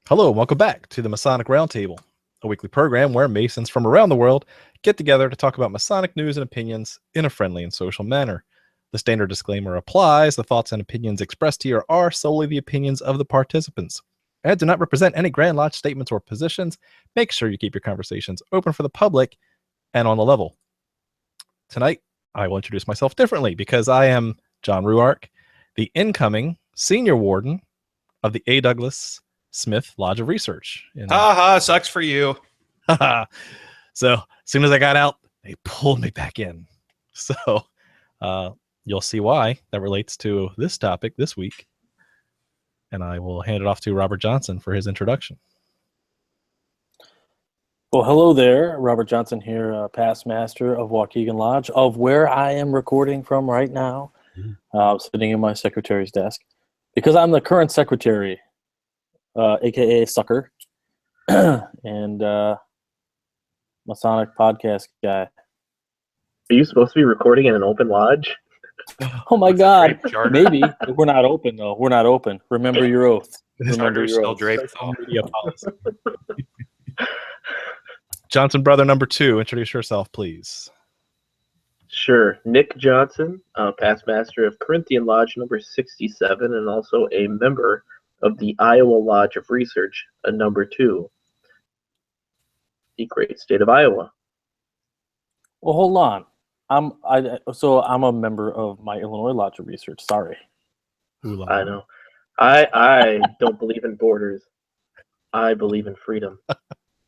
Hello, and welcome back to the Masonic Roundtable, a weekly program where Masons from around the world get together to talk about Masonic news and opinions in a friendly and social manner. The standard disclaimer applies. The thoughts and opinions expressed here are solely the opinions of the participants and do not represent any Grand Lodge statements or positions. Make sure you keep your conversations open for the public and on the level. Tonight, I will introduce myself differently because I am John Ruark, the incoming senior warden of the A. Douglas Smith Lodge of Research. Sucks for you. So as soon as I got out, they pulled me back in. So you'll see why that relates to this topic this week. And I will hand it off to Robert Johnson for his introduction. Well, hello there. Robert Johnson here, past master of Waukegan Lodge, of where I am recording from right now, sitting in my secretary's desk, because I'm the current secretary, aka Sucker, and Masonic podcast guy. Are you supposed to be recording in an open lodge? Oh my God! Maybe we're not open though. We're not open. Remember your oath. Remember your oath. Johnson brother number 2, introduce yourself, please. Sure. Nick Johnson, past master of Corinthian Lodge number 67, and also a member of the Iowa Lodge of Research, number 2, the great state of Iowa. Well, hold on. I'm a member of my Illinois Lodge of Research. Sorry. I know. I don't believe in borders. I believe in freedom.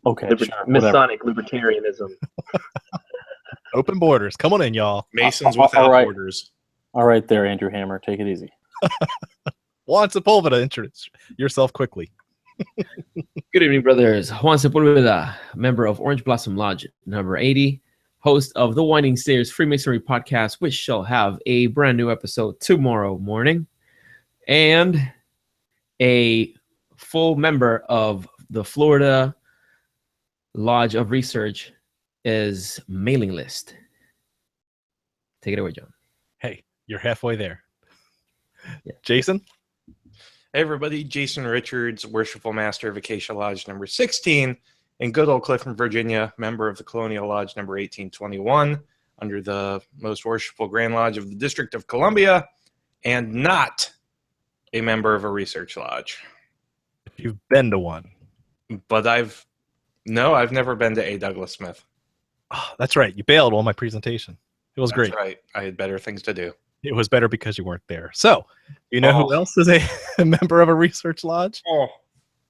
Okay, sure, Masonic libertarianism. Open borders. Come on in, y'all. Masons without borders. All right there, Andrew Hammer. Take it easy. Juan Sepulveda, introduce yourself quickly. Good evening, brothers. Juan Sepulveda, member of Orange Blossom Lodge number 80, host of the Winding Stairs Freemasonry podcast, which shall have a brand new episode tomorrow morning, and a full member of the Florida Lodge of Research is mailing list. Take it away, John. Hey, you're halfway there. Yeah. Jason? Hey, everybody. Jason Richards, Worshipful Master of Acacia Lodge number 16 in good old Clifton, Virginia, member of the Colonial Lodge number 1821 under the Most Worshipful Grand Lodge of the District of Columbia, and not a member of a research lodge. If you've been to one. But I've never been to A. Douglas Smith. Oh, that's right. You bailed on my presentation. It was great. That's right. I had better things to do. It was better because you weren't there. So, you know who else is a member of a research lodge? Oh.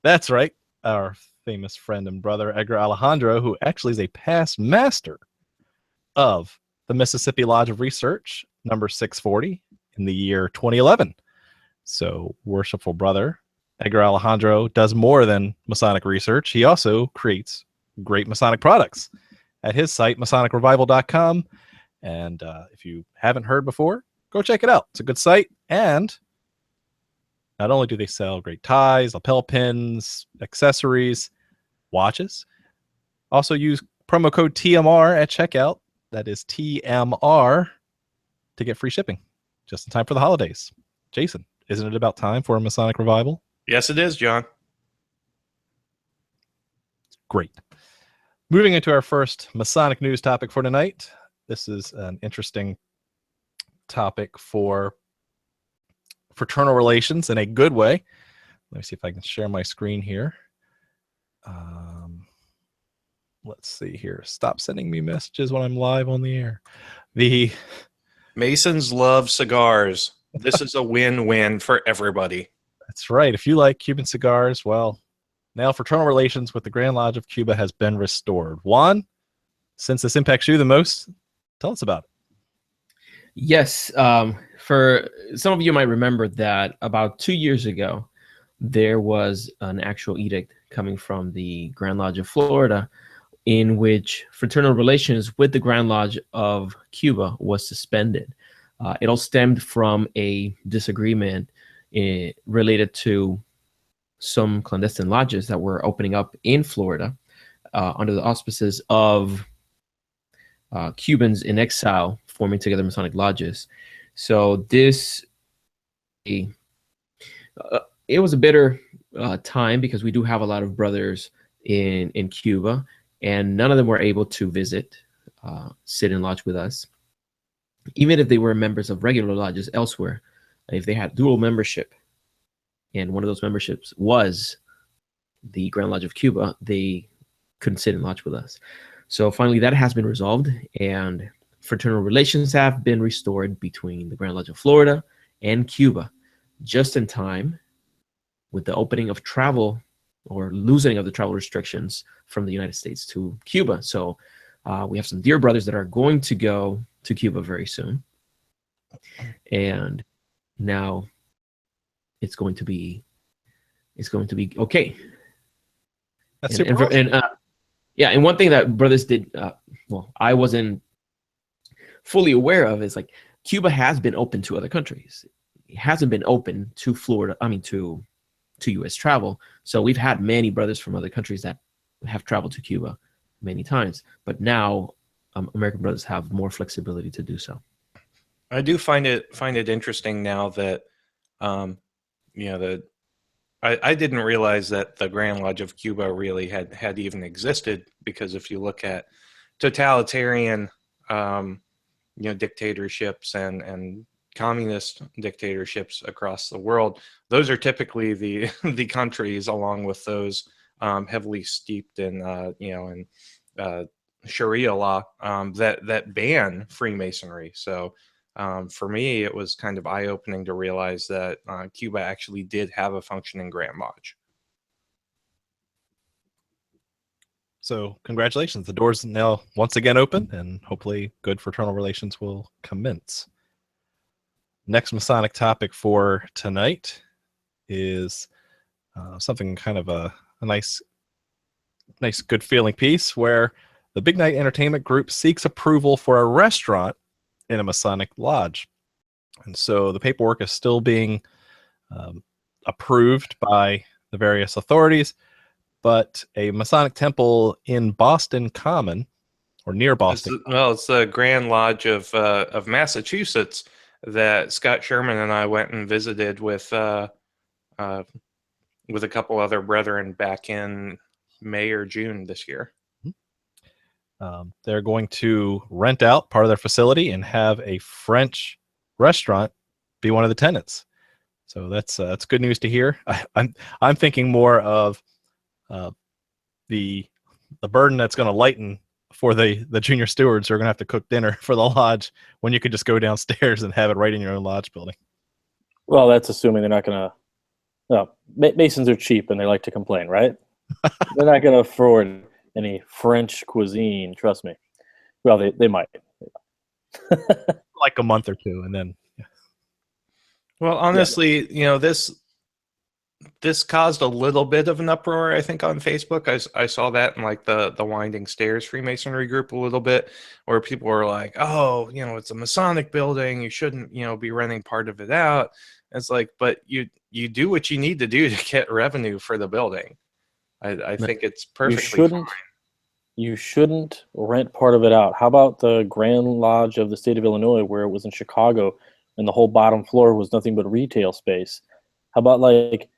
That's right. Our famous friend and brother, Edgar Alejandro, who actually is a past master of the Mississippi Lodge of Research, number 640, in the year 2011. So, worshipful brother, Edgar Alejandro does more than Masonic research. He also creates great Masonic products at his site, MasonicRevival.com. And if you haven't heard before, go check it out. It's a good site. And not only do they sell great ties, lapel pins, accessories, watches, also use promo code TMR at checkout. That is TMR to get free shipping just in time for the holidays. Jason, isn't it about time for a Masonic Revival? Yes, it is, John. Great. Moving into our first Masonic news topic for tonight. This is an interesting topic for fraternal relations in a good way. Let me see if I can share my screen here. Let's see here. Stop sending me messages when I'm live on the air. The Masons love cigars. This is a win-win for everybody. That's right. If you like Cuban cigars, well, now fraternal relations with the Grand Lodge of Cuba has been restored. Juan, since this impacts you the most, tell us about it. Yes. For some of you might remember that about 2 years ago, there was an actual edict coming from the Grand Lodge of Florida in which fraternal relations with the Grand Lodge of Cuba was suspended. It all stemmed from a disagreement related to some clandestine lodges that were opening up in Florida under the auspices of Cubans in exile forming together Masonic lodges. So this, it was a bitter time, because we do have a lot of brothers in Cuba, and none of them were able to visit, sit in lodge with us, even if they were members of regular lodges elsewhere. If they had dual membership, and one of those memberships was the Grand Lodge of Cuba, they couldn't sit in lodge with us. So finally, that has been resolved, and fraternal relations have been restored between the Grand Lodge of Florida and Cuba, just in time with the opening of travel, or loosening of the travel restrictions from the United States to Cuba. So we have some dear brothers that are going to go to Cuba very soon, and now it's going to be okay. That's super awesome. Yeah, and one thing that brothers did, well, I wasn't fully aware of, is like Cuba has been open to other countries. It hasn't been open to Florida. I mean, to U.S. travel. So we've had many brothers from other countries that have traveled to Cuba many times, but now American brothers have more flexibility to do so. I do find it interesting now that, I didn't realize that the Grand Lodge of Cuba really had even existed, because if you look at totalitarian, dictatorships and communist dictatorships across the world, those are typically the countries, along with those heavily steeped in Sharia law, that ban Freemasonry. So for me, it was kind of eye-opening to realize that Cuba actually did have a functioning Grand Lodge. So congratulations. The door's now once again open, and hopefully good fraternal relations will commence. Next Masonic topic for tonight is something kind of a nice good feeling piece, where the Big Night Entertainment Group seeks approval for a restaurant in a Masonic lodge. And so the paperwork is still being approved by the various authorities, but a Masonic temple in Boston Common, or near Boston. It's the Grand Lodge of Massachusetts that Scott Sherman and I went and visited with a couple other brethren back in May or June this year. They're going to rent out part of their facility and have a French restaurant be one of the tenants. So that's good news to hear. I'm thinking more of the burden that's going to lighten for the junior stewards who are going to have to cook dinner for the lodge, when you could just go downstairs and have it right in your own lodge building. Well, that's assuming they're not going to. No, Masons are cheap and they like to complain, right? They're not going to afford any French cuisine, trust me. Well, they might. Like a month or two, and then. Yeah. Well, honestly, this caused a little bit of an uproar, I think, on Facebook. I saw that in like the Winding Stairs Freemasonry group a little bit, where people were like, "Oh, it's a Masonic building. You shouldn't, be renting part of it out." It's like, but you do what you need to do to get revenue for the building. I think it's perfectly fine. You shouldn't rent part of it out. How about the Grand Lodge of the state of Illinois, where it was in Chicago, and the whole bottom floor was nothing but retail space? How about like,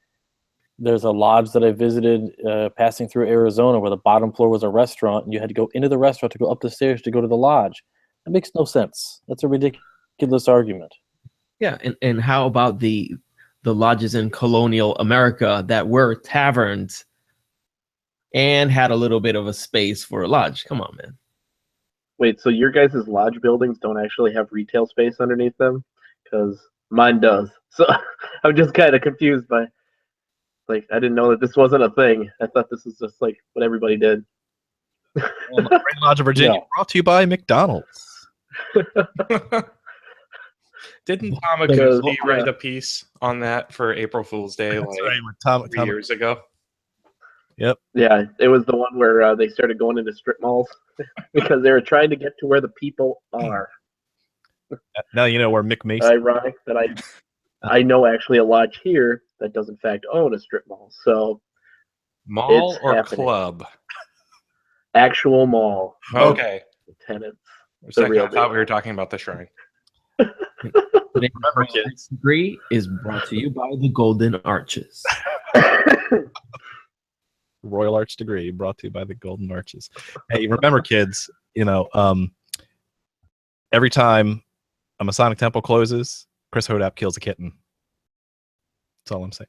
there's a lodge that I visited passing through Arizona, where the bottom floor was a restaurant, and you had to go into the restaurant to go up the stairs to go to the lodge. That makes no sense. That's a ridiculous argument. Yeah, and how about the lodges in colonial America that were taverns and had a little bit of a space for a lodge? Come on, man. Wait, so your guys' lodge buildings don't actually have retail space underneath them? Because mine does. So I'm just kind of confused by, like, I didn't know that this wasn't a thing. I thought this was just like what everybody did. Well, Grand Lodge of Virginia, brought to you by McDonald's. Didn't Tom Acousty write a piece on that for April Fool's Day Tom 3 years ago? Yep. Yeah, it was the one where they started going into strip malls because they were trying to get to where the people are. Now you know where Mick Mason. Ironic that I know actually a lodge here that does in fact own a strip mall. So mall it's or happening. Club? Actual mall. Okay. Tenants. I thought we were talking about the Shrine. Remember, kids, degree is brought to you by the Golden Arches. Royal Arch degree brought to you by the Golden Arches. Hey, remember, kids, every time a Masonic temple closes, Chris Hodap kills a kitten. That's all I'm saying.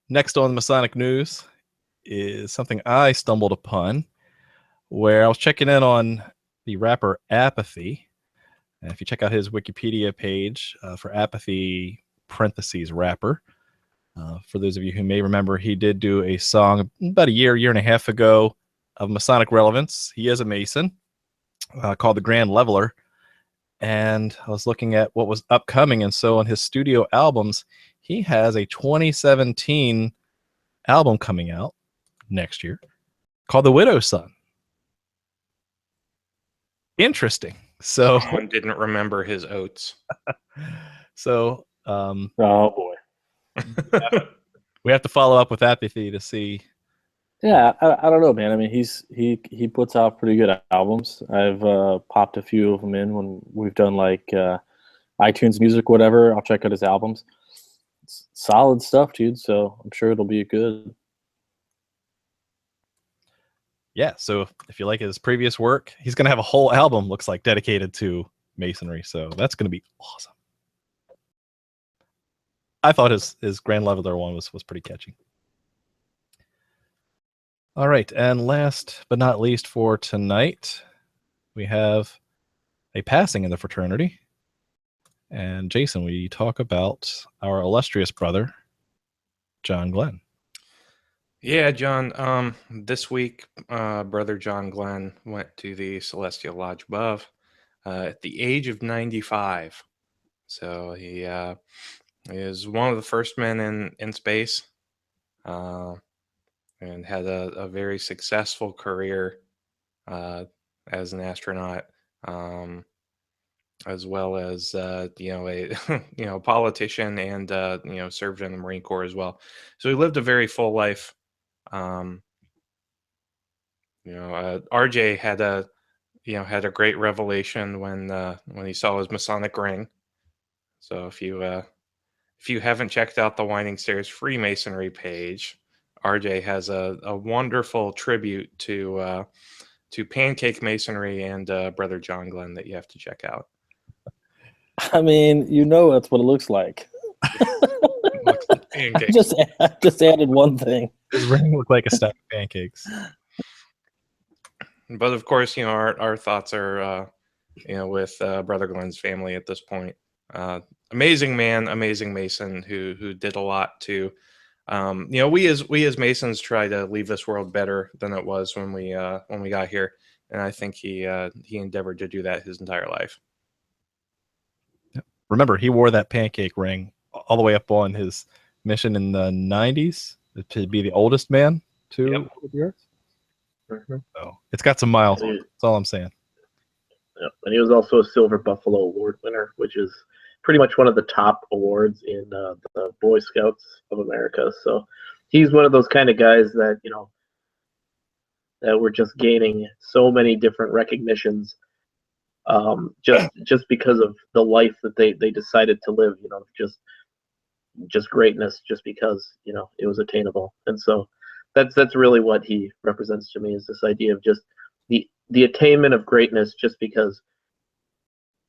Next on the Masonic news is something I stumbled upon, where I was checking in on the rapper Apathy. And if you check out his Wikipedia page for Apathy, parentheses, rapper, for those of you who may remember, he did do a song about a year and a half ago of Masonic relevance. He is a Mason, called The Grand Leveler. And I was looking at what was upcoming. And so on his studio albums, he has a 2017 album coming out next year called The Widow's Son. Interesting. So Someone didn't remember his oats. So Oh boy. we have to follow up with Apathy to see. Yeah, I don't know, man. I mean, he puts out pretty good albums. I've popped a few of them in when we've done like iTunes Music, whatever. I'll check out his albums. It's solid stuff, dude. So I'm sure it'll be good. Yeah, so if you like his previous work, he's going to have a whole album, looks like, dedicated to Masonry. So that's going to be awesome. I thought his Grand Leveler one was pretty catchy. All right, and last but not least for tonight, we have a passing in the fraternity. And Jason, we talk about our illustrious brother, John Glenn. Yeah, John. This week, Brother John Glenn went to the Celestial Lodge above at the age of 95. So he is one of the first men in space, and had a very successful career as an astronaut, as well as a politician, and served in the Marine Corps as well. So he lived a very full life. RJ had a great revelation when he saw his Masonic ring. So if you haven't checked out the Winding Stairs Freemasonry page, RJ has a wonderful tribute to Pancake Masonry and Brother John Glenn that you have to check out. I mean, that's what it looks like. Looks like pancakes. Just added one thing. His ring looked like a stack of pancakes. But of course, our thoughts are with Brother Glenn's family at this point. Amazing man, amazing Mason who did a lot to, we as Masons try to leave this world better than it was when we got here, and I think he endeavored to do that his entire life. Remember, he wore that pancake ring all the way up on his mission in the 90s to be the oldest man to the Earth. Mm-hmm. So it's got some miles on it. That's all I'm saying. Yep. And he was also a Silver Buffalo Award winner, which is pretty much one of the top awards in the Boy Scouts of America. So he's one of those kind of guys that, that were just gaining so many different recognitions, just because of the life that they decided to live, just greatness, just because, it was attainable. And so that's really what he represents to me, is this idea of just the attainment of greatness, just because,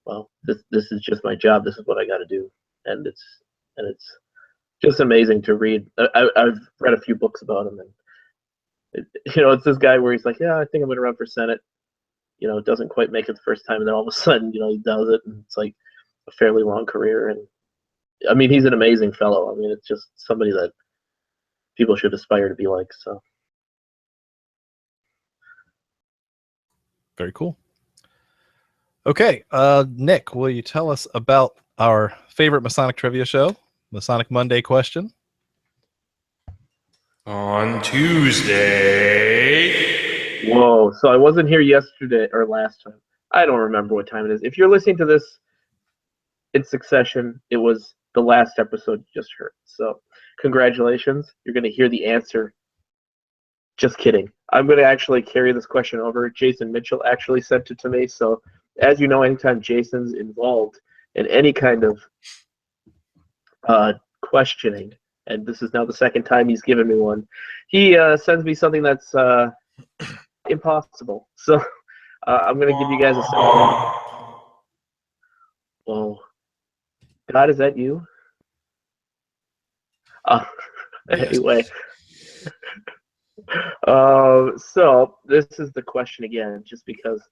well, this is just my job. This is what I got to do. And it's just amazing to read. I've read a few books about him, and it's this guy where he's like, yeah, I think I'm going to run for Senate. It doesn't quite make it the first time, and then all of a sudden, he does it, and it's like a fairly long career. And I mean, he's an amazing fellow. I mean, it's just somebody that people should aspire to be like. So very cool. Okay, Nick, will you tell us about our favorite Masonic trivia show, Masonic Monday question? On Tuesday. Whoa, so I wasn't here yesterday or last time. I don't remember what time it is. If you're listening to this in succession, it was the last episode you just heard. So congratulations. You're going to hear the answer. Just kidding. I'm going to actually carry this question over. Jason Mitchell actually sent it to me. So as you know, anytime Jason's involved in any kind of questioning, and this is now the second time he's given me one. He sends me something that's impossible. So I'm going to give you guys a second. Whoa. God, is that you? Anyway. So this is the question again, just because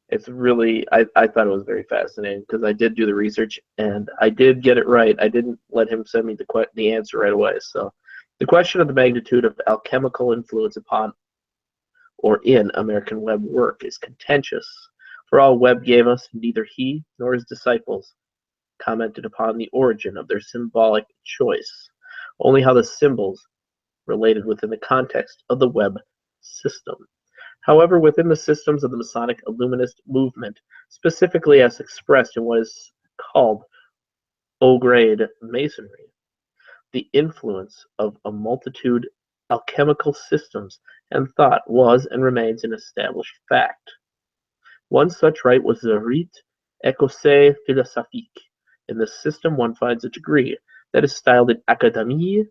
it's really, I thought it was very fascinating, because I did do the research and I did get it right. I didn't let him send me the answer right away. So the question of the magnitude of alchemical influence upon or in American Webb work is contentious. For all Webb gave us, neither he nor his disciples commented upon the origin of their symbolic choice, only how the symbols related within the context of the Webb system. However, within the systems of the Masonic Illuminist movement, specifically as expressed in what is called O-grade Masonry, the influence of a multitude alchemical systems and thought was and remains an established fact. One such rite was the rite écossais philosophique. In this system, one finds a degree that is styled an académie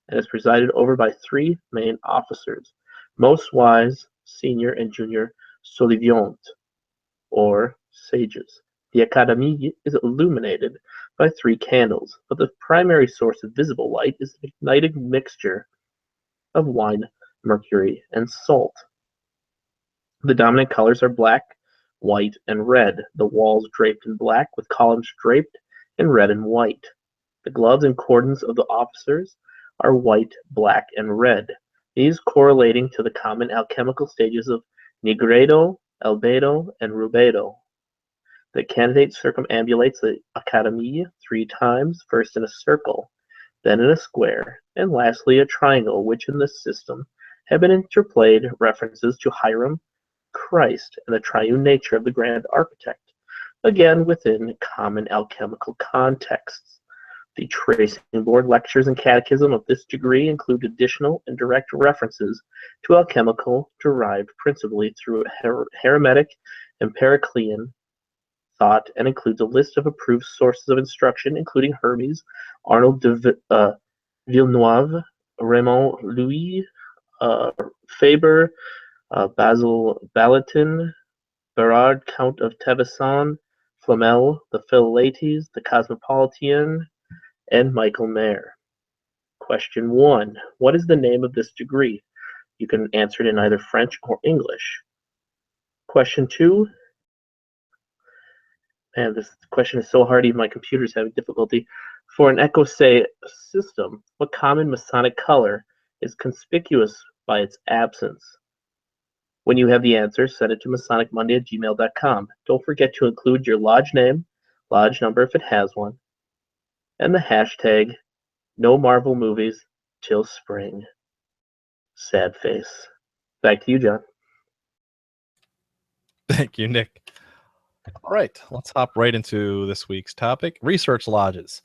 and is presided over by three main officers, most wise, senior, and junior soliviant, or sages. The académie is illuminated by three candles, but the primary source of visible light is an ignited mixture of wine, mercury, and salt. The dominant colors are black, white, and red. The walls draped in black with columns draped in red and white. The gloves and cordons of the officers are white, black, and red, these correlating to the common alchemical stages of nigredo, albedo, and rubedo. The candidate circumambulates the academy 3 times, first in a circle, then in a square, and lastly a triangle, which in this system have been interplayed references to Hiram, Christ, and the triune nature of the grand architect, again within common alchemical contexts. The tracing board lectures and catechism of this degree include additional and direct references to alchemical derived principally through Hermetic and Periclean thought, and includes a list of approved sources of instruction, including Hermes, Arnold de Villeneuve, Raymond Louis, Faber, Basil Balatin, Berard, Count of Tevisson, Flamel, the Philates, the Cosmopolitan, and Michael Mayer. Question 1. What is the name of this degree? You can answer it in either French or English. Question 2. Man, this question is so hard, even my computer's having difficulty. For an écossais system, what common Masonic color is conspicuous by its absence? When you have the answer, send it to masonicmonday@gmail.com. Don't forget to include your lodge name, lodge number if it has one, and the hashtag no Marvel movies till spring. Sad face. Back to you, John. Thank you, Nick. All right, let's hop right into this week's topic, research lodges.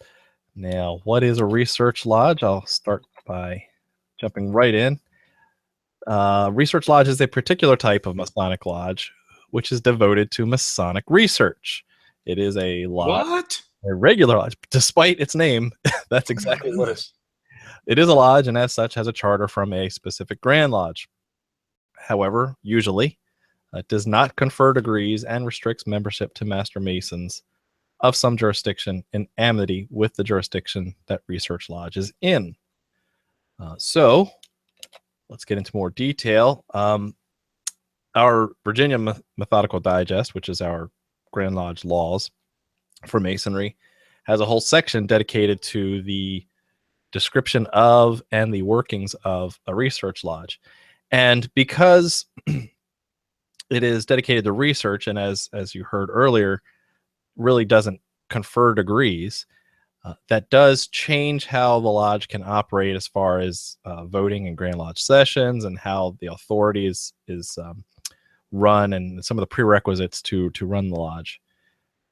Now, what is a research lodge? I'll start by jumping right in. Research lodge is a particular type of Masonic lodge which is devoted to Masonic research. It is a lodge. What? A regular lodge, despite its name. That's exactly what it is. It is a lodge, and as such has a charter from a specific Grand Lodge. However, usually, it does not confer degrees and restricts membership to Master Masons of some jurisdiction in amity with the jurisdiction that Research Lodge is in. So, let's get into more detail. Our Virginia Methodical Digest, which is our Grand Lodge laws for Masonry, has a whole section dedicated to the description of and the workings of a research lodge. And because it is dedicated to research, and as you heard earlier, really doesn't confer degrees, that does change how the lodge can operate as far as voting in Grand Lodge sessions and how the authority is run and some of the prerequisites to run the lodge.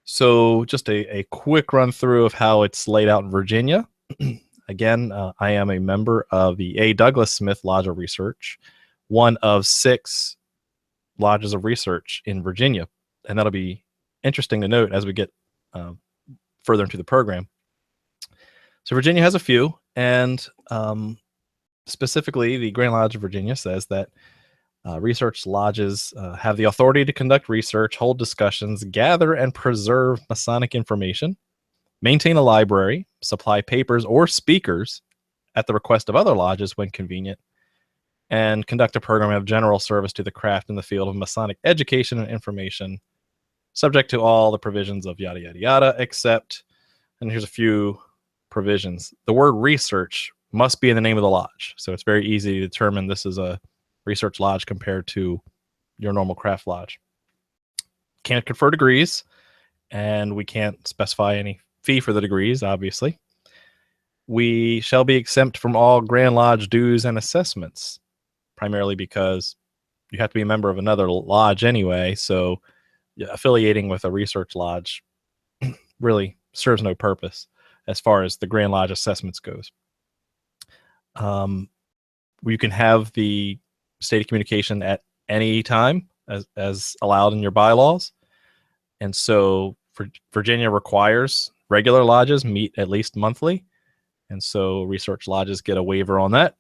So just a quick run through of how it's laid out in Virginia. Again, I am a member of the A. Douglas Smith Lodge of Research, one of 6 lodges of research in Virginia. And that'll be interesting to note as we get further into the program. So Virginia has a few. And specifically, the Grand Lodge of Virginia says that research lodges have the authority to conduct research, hold discussions, gather and preserve Masonic information, maintain a library, supply papers or speakers at the request of other lodges when convenient, and conduct a program of general service to the craft in the field of Masonic education and information, subject to all the provisions of yada, yada, yada, except, and here's a few provisions. The word research must be in the name of the lodge. So it's very easy to determine this is a research lodge compared to your normal craft lodge. Can't confer degrees, and we can't specify any fee for the degrees, obviously. We shall be exempt from all Grand Lodge dues and assessments, primarily because you have to be a member of another lodge anyway, so affiliating with a research lodge really serves no purpose as far as the Grand Lodge assessments goes. You can have the state of communication at any time as allowed in your bylaws. And so Virginia requires regular lodges meet at least monthly. And so research lodges get a waiver on that.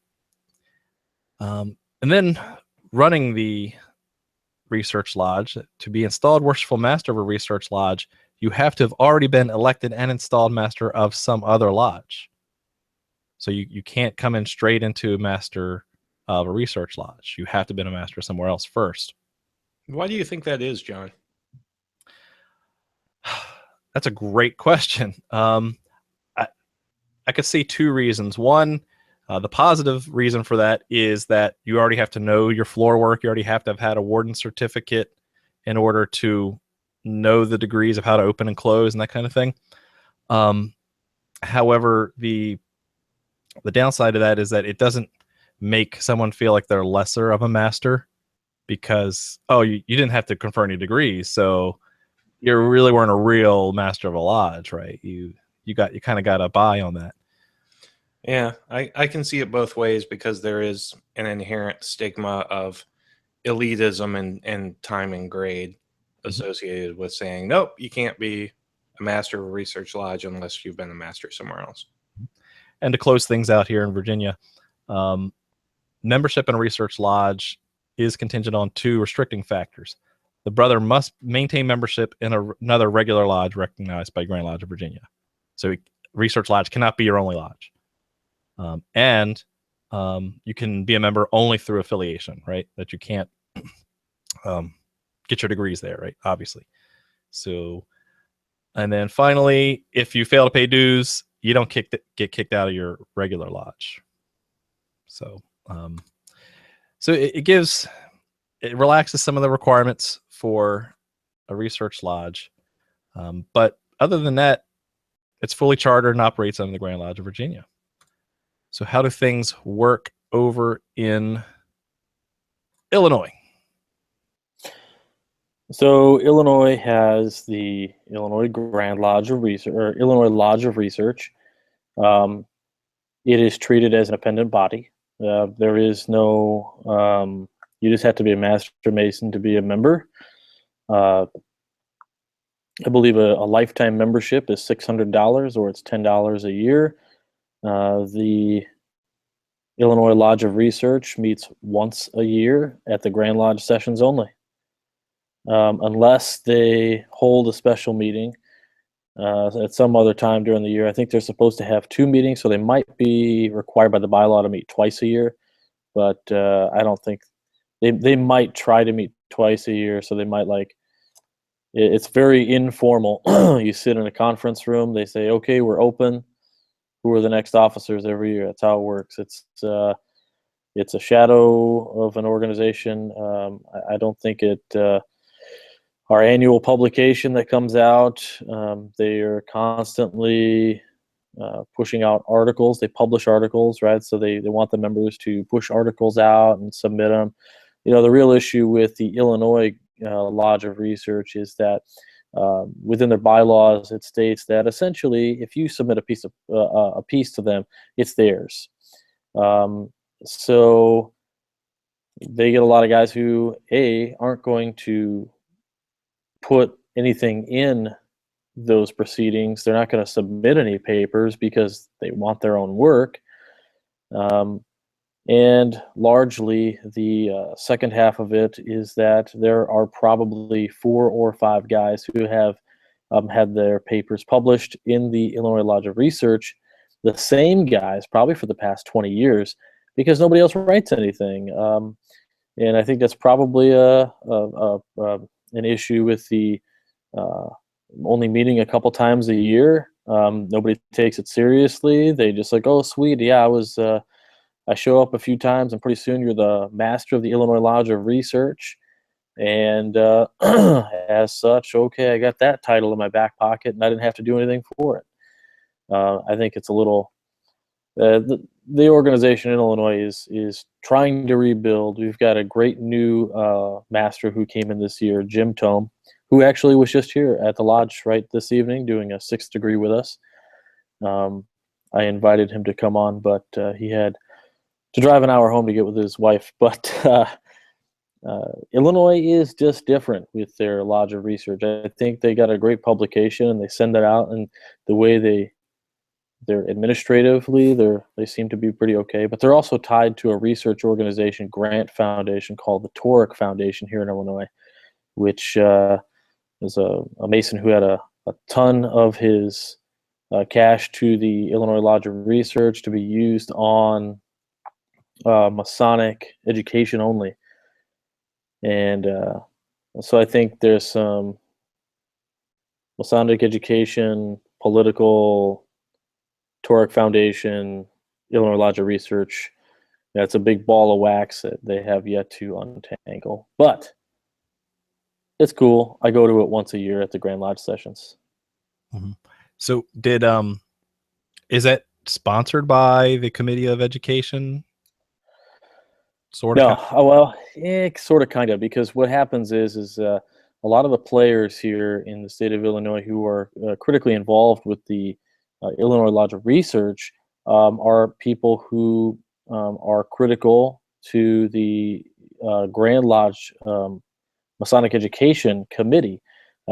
And then running the research lodge, to be installed worshipful master of a research lodge, you have to have already been elected and installed master of some other lodge. So you can't come in straight into master of a research lodge. You have to have been a master somewhere else first. Why do you think that is, John? That's a great question. I could see two reasons. One, the positive reason for that is that you already have to know your floor work. You already have to have had a warden certificate in order to know the degrees of how to open and close and that kind of thing. However, the downside of that is that it doesn't make someone feel like they're lesser of a master because, oh, you didn't have to confer any degrees, so you really weren't a real master of a lodge, right? You kind of got a buy on that. Yeah, I can see it both ways because there is an inherent stigma of elitism and time and grade associated with saying, nope, you can't be a master of a research lodge unless you've been a master somewhere else. And to close things out here in Virginia, membership in a research lodge is contingent on two restricting factors. The brother must maintain membership in another regular lodge recognized by Grand Lodge of Virginia. So research lodge cannot be your only lodge. And you can be a member only through affiliation, right? That you can't get your degrees there, right? Obviously. So, and then finally, if you fail to pay dues, you don't get kicked out of your regular lodge. So, it relaxes some of the requirements for a research lodge. But other than that, it's fully chartered and operates under the Grand Lodge of Virginia. So how do things work over in Illinois? So Illinois has the Illinois Grand Lodge of Research, or Illinois Lodge of Research. It is treated as an independent body. There is no, you just have to be a Master Mason to be a member. I believe a lifetime membership is $600 or it's $10 a year. The Illinois Lodge of Research meets once a year at the Grand Lodge sessions only. Unless they hold a special meeting at some other time during the year. I think they're supposed to have 2 meetings, so they might be required by the bylaw to meet twice a year, but I don't think they might try to meet twice a year, so they might it's very informal. You sit in a conference room, they say, okay, we're open. Who are the next officers every year? That's how it works. It's a shadow of an organization. I don't think our annual publication that comes out, they are constantly pushing out articles. They publish articles, right? So they want the members to push articles out and submit them. The real issue with the Illinois Lodge of Research is that within their bylaws, it states that essentially, if you submit a piece to them, it's theirs. So they get a lot of guys who aren't going to put anything in those proceedings. They're not going to submit any papers because they want their own work. And largely, the second half of it is that there are probably 4 or 5 guys who have had their papers published in the Illinois Lodge of Research, the same guys probably for the past 20 years, because nobody else writes anything. And I think that's probably an issue with the only meeting a couple times a year. Nobody takes it seriously. They just like, oh, sweet, yeah, I show up a few times, and pretty soon you're the master of the Illinois Lodge of Research. And as such, okay, I got that title in my back pocket, and I didn't have to do anything for it. I think it's a little. The organization in Illinois is trying to rebuild. We've got a great new master who came in this year, Jim Tome, who actually was just here at the lodge right this evening doing a 6th degree with us. I invited him to come on, but he had to drive an hour home to get with his wife. But Illinois is just different with their Lodge of Research. I think they got a great publication, and they send it out, and the way they're administratively, they seem to be pretty okay, but they're also tied to a research organization, grant foundation called the Toric Foundation here in Illinois, which is a Mason who had a ton of his cash to the Illinois Lodge of Research to be used on Masonic education only. And so I think there's some Masonic education, political, Toric Foundation, Illinois Lodge of Research. That's a big ball of wax that they have yet to untangle. But it's cool. I go to it once a year at the Grand Lodge sessions. Mm-hmm. So is that sponsored by the Committee of Education? Sort of? No. Well, sort of, kind of, because what happens is a lot of the players here in the state of Illinois who are critically involved with the Illinois Lodge of Research are people who are critical to the Grand Lodge Masonic Education Committee.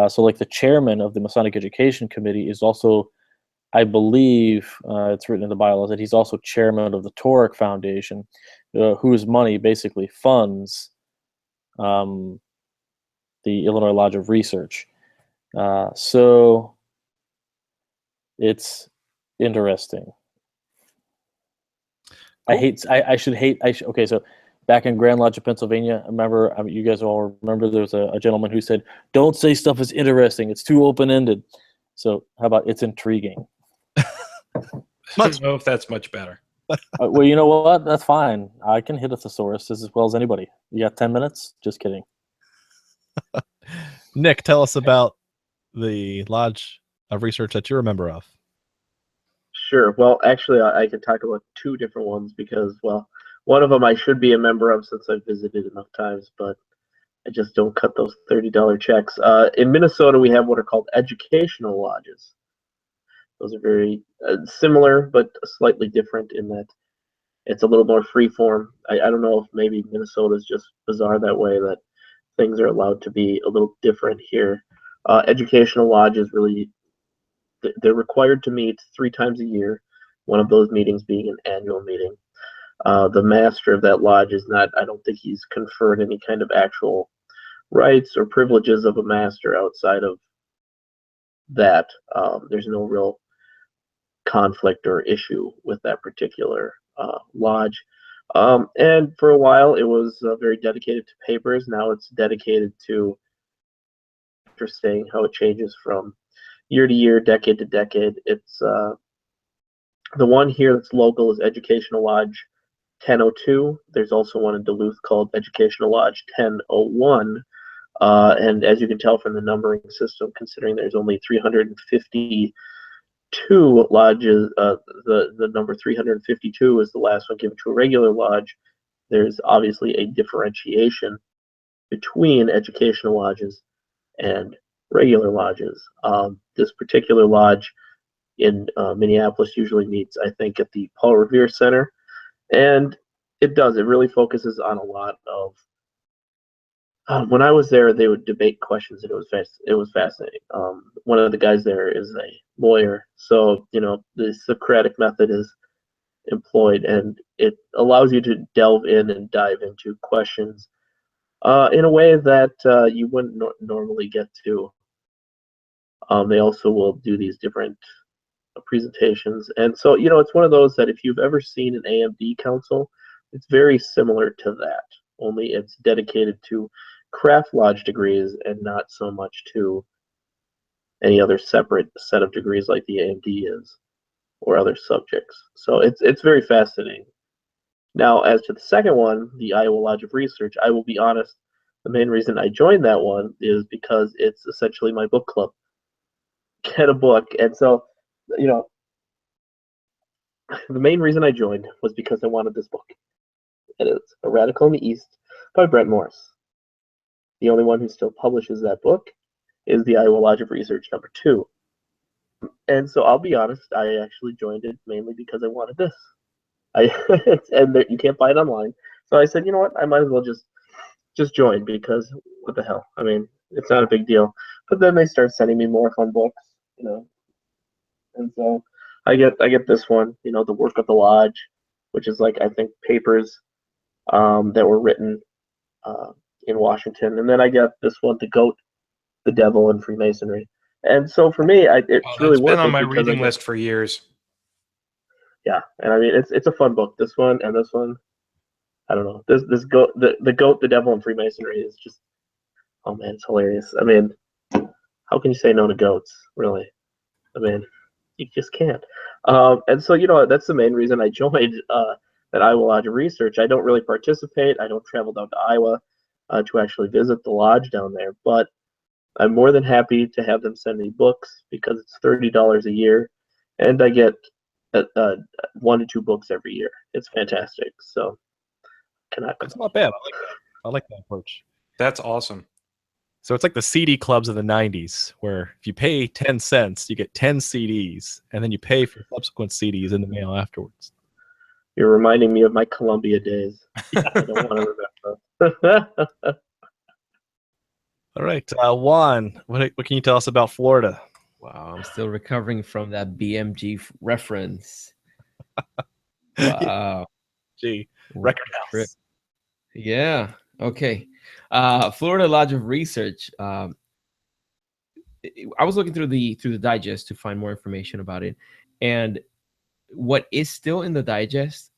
So like the chairman of the Masonic Education Committee is also, I believe, it's written in the bylaws that he's also chairman of the Toric Foundation, whose money basically funds the Illinois Lodge of Research. So it's interesting. Cool. Okay, so back in Grand Lodge of Pennsylvania, I remember, you guys all remember, there was a gentleman who said, don't say stuff is interesting, it's too open-ended. So how about it's intriguing? I don't know if that's much better. Well, you know what? That's fine. I can hit a thesaurus as well as anybody. You got 10 minutes? Just kidding. Nick, tell us about the Lodge of Research that you're a member of. Sure. Well, actually, I can talk about 2 different ones because, well, one of them I should be a member of since I've visited enough times, but I just don't cut those $30 checks. In Minnesota, we have what are called educational lodges. Those are very similar, but slightly different in that it's a little more free form. I don't know if maybe Minnesota is just bizarre that way, that things are allowed to be a little different here. Educational lodges really, they're required to meet 3 times a year, one of those meetings being an annual meeting. The master of that lodge is not, I don't think he's conferred any kind of actual rights or privileges of a master outside of that. There's no real conflict or issue with that particular lodge. And for a while, it was very dedicated to papers. Now it's dedicated to, interesting how it changes from year to year, decade to decade. It's the one here that's local is Educational Lodge 1002. There's also one in Duluth called Educational Lodge 1001. And as you can tell from the numbering system, considering there's only 352 lodges, the number 352 is the last one given to a regular lodge. There's obviously a differentiation between educational lodges and regular lodges. This particular lodge in Minneapolis usually meets, I think, at the Paul Revere Center, and it really focuses on a lot of When I was there, they would debate questions, and it was fascinating. One of the guys there is a lawyer, so the Socratic method is employed, and it allows you to delve in and dive into questions in a way that you wouldn't normally get to. They also will do these different presentations, and so it's one of those that if you've ever seen an AMD council, it's very similar to that. Only it's dedicated to craft lodge degrees and not so much to any other separate set of degrees like the AMD is or other subjects. So it's very fascinating. Now, as to the second one, the Iowa Lodge of Research, I will be honest, the main reason I joined that one is because it's essentially my book club. Get a book. And so, the main reason I joined was because I wanted this book. It is A Radical in the East by Brent Morris. The only one who still publishes that book is the Iowa Lodge of Research #2. And so I'll be honest, I actually joined it mainly because I wanted this. And you can't buy it online. So I said, you know what, I might as well just join, because what the hell? I mean, it's not a big deal. But then they start sending me more fun books, And so I get this one, The Work of the Lodge, which is like, I think, papers that were written in Washington. And then I got this one, The Goat, the Devil, and Freemasonry. And so for me, it's really worth it. It's been on my reading list for years. Yeah, and I mean, it's a fun book. This one and this one, I don't know. This goat, the Goat, the Devil, and Freemasonry is just, oh man, it's hilarious. I mean, how can you say no to goats? Really? I mean, you just can't. And so that's the main reason I joined that Iowa Lodge of Research. I don't really participate. I don't travel down to Iowa to actually visit the lodge down there, but I'm more than happy to have them send me books, because it's $30 a year, and I get 1 to 2 books every year. It's fantastic. So That's not bad. I like that approach. That's awesome. So it's like the CD clubs of the 90s, where if you pay 10 cents, you get 10 CDs, and then you pay for subsequent CDs in the mail afterwards. You're reminding me of my Columbia days. I don't want to remember. All right, Juan, what can you tell us about Florida? Wow, I'm still recovering from that BMG reference. Wow. Gee, record house. Yeah. Okay. Florida Lodge of Research. I was looking through the digest to find more information about it, and what is still in the digest,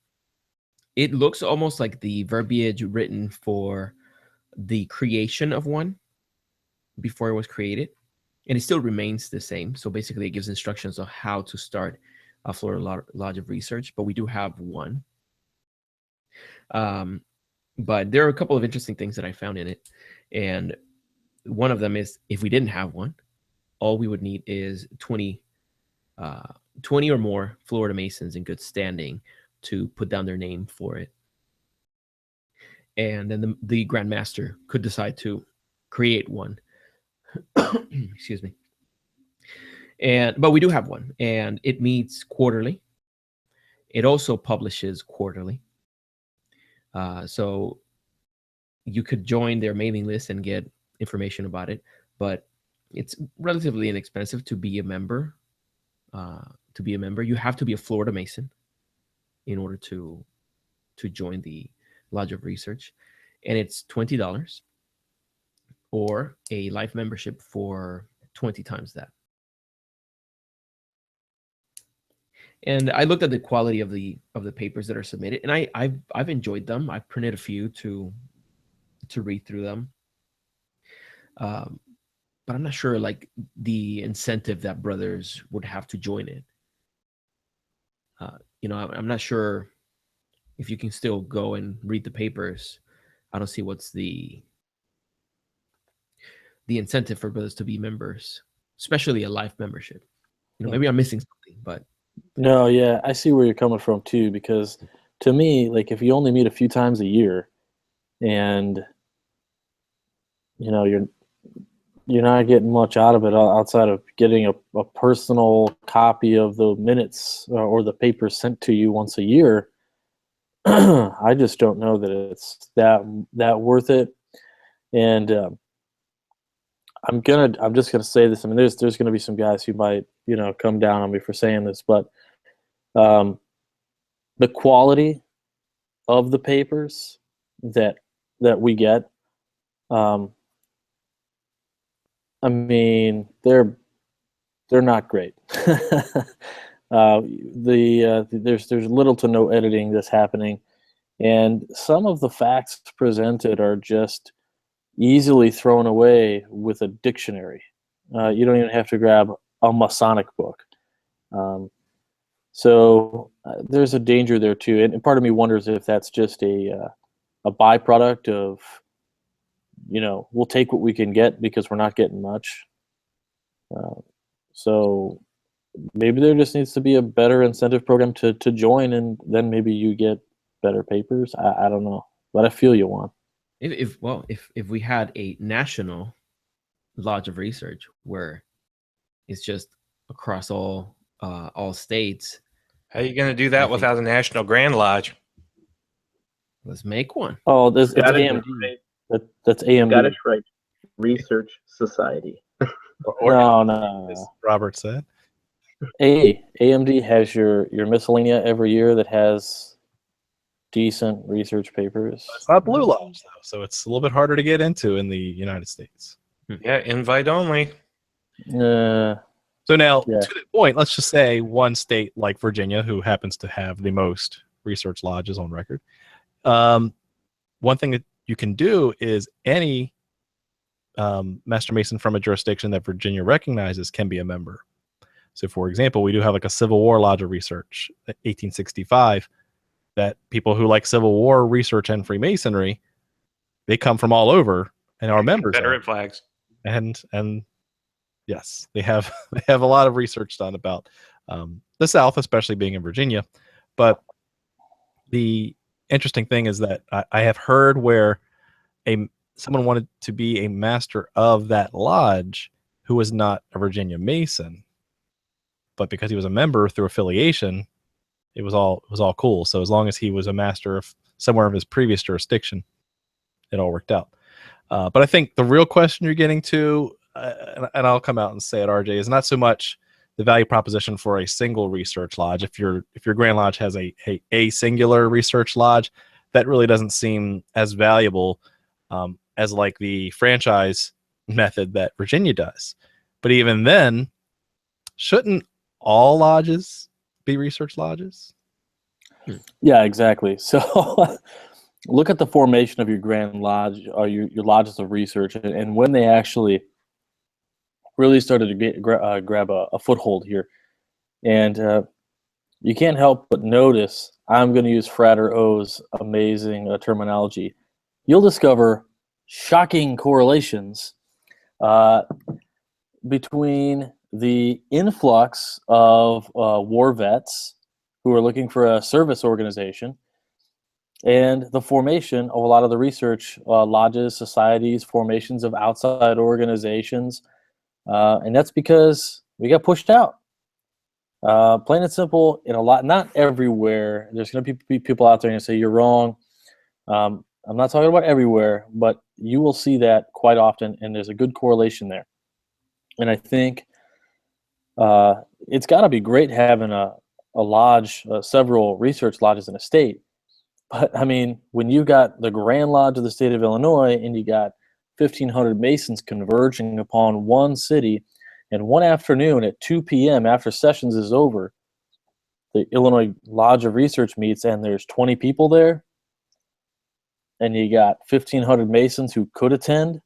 it looks almost like the verbiage written for the creation of one before it was created, and it still remains the same. So basically, it gives instructions on how to start a Florida Lodge of Research, but we do have one. But there are a couple of interesting things that I found in it, and one of them is, if we didn't have one, all we would need is 20 or more Florida Masons in good standing to put down their name for it. And then the Grand Master could decide to create one. Excuse me. But we do have one, and it meets quarterly. It also publishes quarterly. So you could join their mailing list and get information about it, but it's relatively inexpensive to be a member. You have to be a Florida Mason in order to join the Lodge of Research, and it's $20, or a life membership for 20 times that. And I looked at the quality of the papers that are submitted, and I've enjoyed them. I've printed a few to read through them. But I'm not sure, like, the incentive that brothers would have to join it. I'm not sure if you can still go and read the papers. I don't see what's the incentive for brothers to be members, especially a life membership. Maybe I'm missing something, but no, yeah, I see where you're coming from too, because to me, like, if you only meet a few times a year, and you're not getting much out of it outside of getting a personal copy of the minutes or the papers sent to you once a year, I just don't know that it's that worth it. And I'm just gonna say this. I mean, there's gonna be some guys who might come down on me for saying this, but the quality of the papers that we get, I mean, they're not great. There's little to no editing that's happening, and some of the facts presented are just easily thrown away with a dictionary. You don't even have to grab a Masonic book. So there's a danger there too, and part of me wonders if that's just a byproduct of, we'll take what we can get because we're not getting much. So maybe there just needs to be a better incentive program to join, and then maybe you get better papers. I don't know, but I feel you, Juan. If we had a national lodge of research where it's just across all states. How are you going to do that without a national Grand Lodge? Let's make one. Oh, it's AMD. That's AMD. Got it right. Research Society. No. As Robert said. AMD has your miscellanea every year that has decent research papers. It's not Blue Lodge, though, so it's a little bit harder to get into in the United States. Yeah, invite only. So now, to that point, let's just say one state like Virginia, who happens to have the most research lodges on record. One thing that you can do is any Master Mason from a jurisdiction that Virginia recognizes can be a member. So, for example, we do have like a Civil War Lodge of Research, 1865, that people who like Civil War research and Freemasonry, they come from all over and are members. Confederate flags. And yes, they have a lot of research done about the South, especially being in Virginia. But the interesting thing is that I have heard where someone wanted to be a master of that lodge who was not a Virginia Mason, but because he was a member through affiliation, it was all cool. So as long as he was a master of somewhere of his previous jurisdiction, it all worked out. But I think the real question you're getting to, and I'll come out and say it, RJ, is not so much the value proposition for a single research lodge. If your Grand Lodge has a singular research lodge, that really doesn't seem as valuable as like the franchise method that Virginia does. But even then, shouldn't all lodges be research lodges? Yeah, exactly. So look at the formation of your Grand Lodge or your lodges of research, and when they actually really started to grab a foothold here. And you can't help but notice, I'm going to use Frater O's amazing terminology. You'll discover shocking correlations between the influx of war vets who are looking for a service organization and the formation of a lot of the research lodges, societies, formations of outside organizations. And that's because we got pushed out. Plain and simple, in a lot, not everywhere. There's going to be people out there and say, you're wrong. I'm not talking about everywhere, but you will see that quite often, and there's a good correlation there. And I think it's got to be great having a lodge, several research lodges in a state. But, I mean, when you got the Grand Lodge of the state of Illinois and you got 1,500 Masons converging upon one city, and one afternoon at 2 p.m. after sessions is over, the Illinois Lodge of Research meets and there's 20 people there, and you got 1,500 Masons who could attend,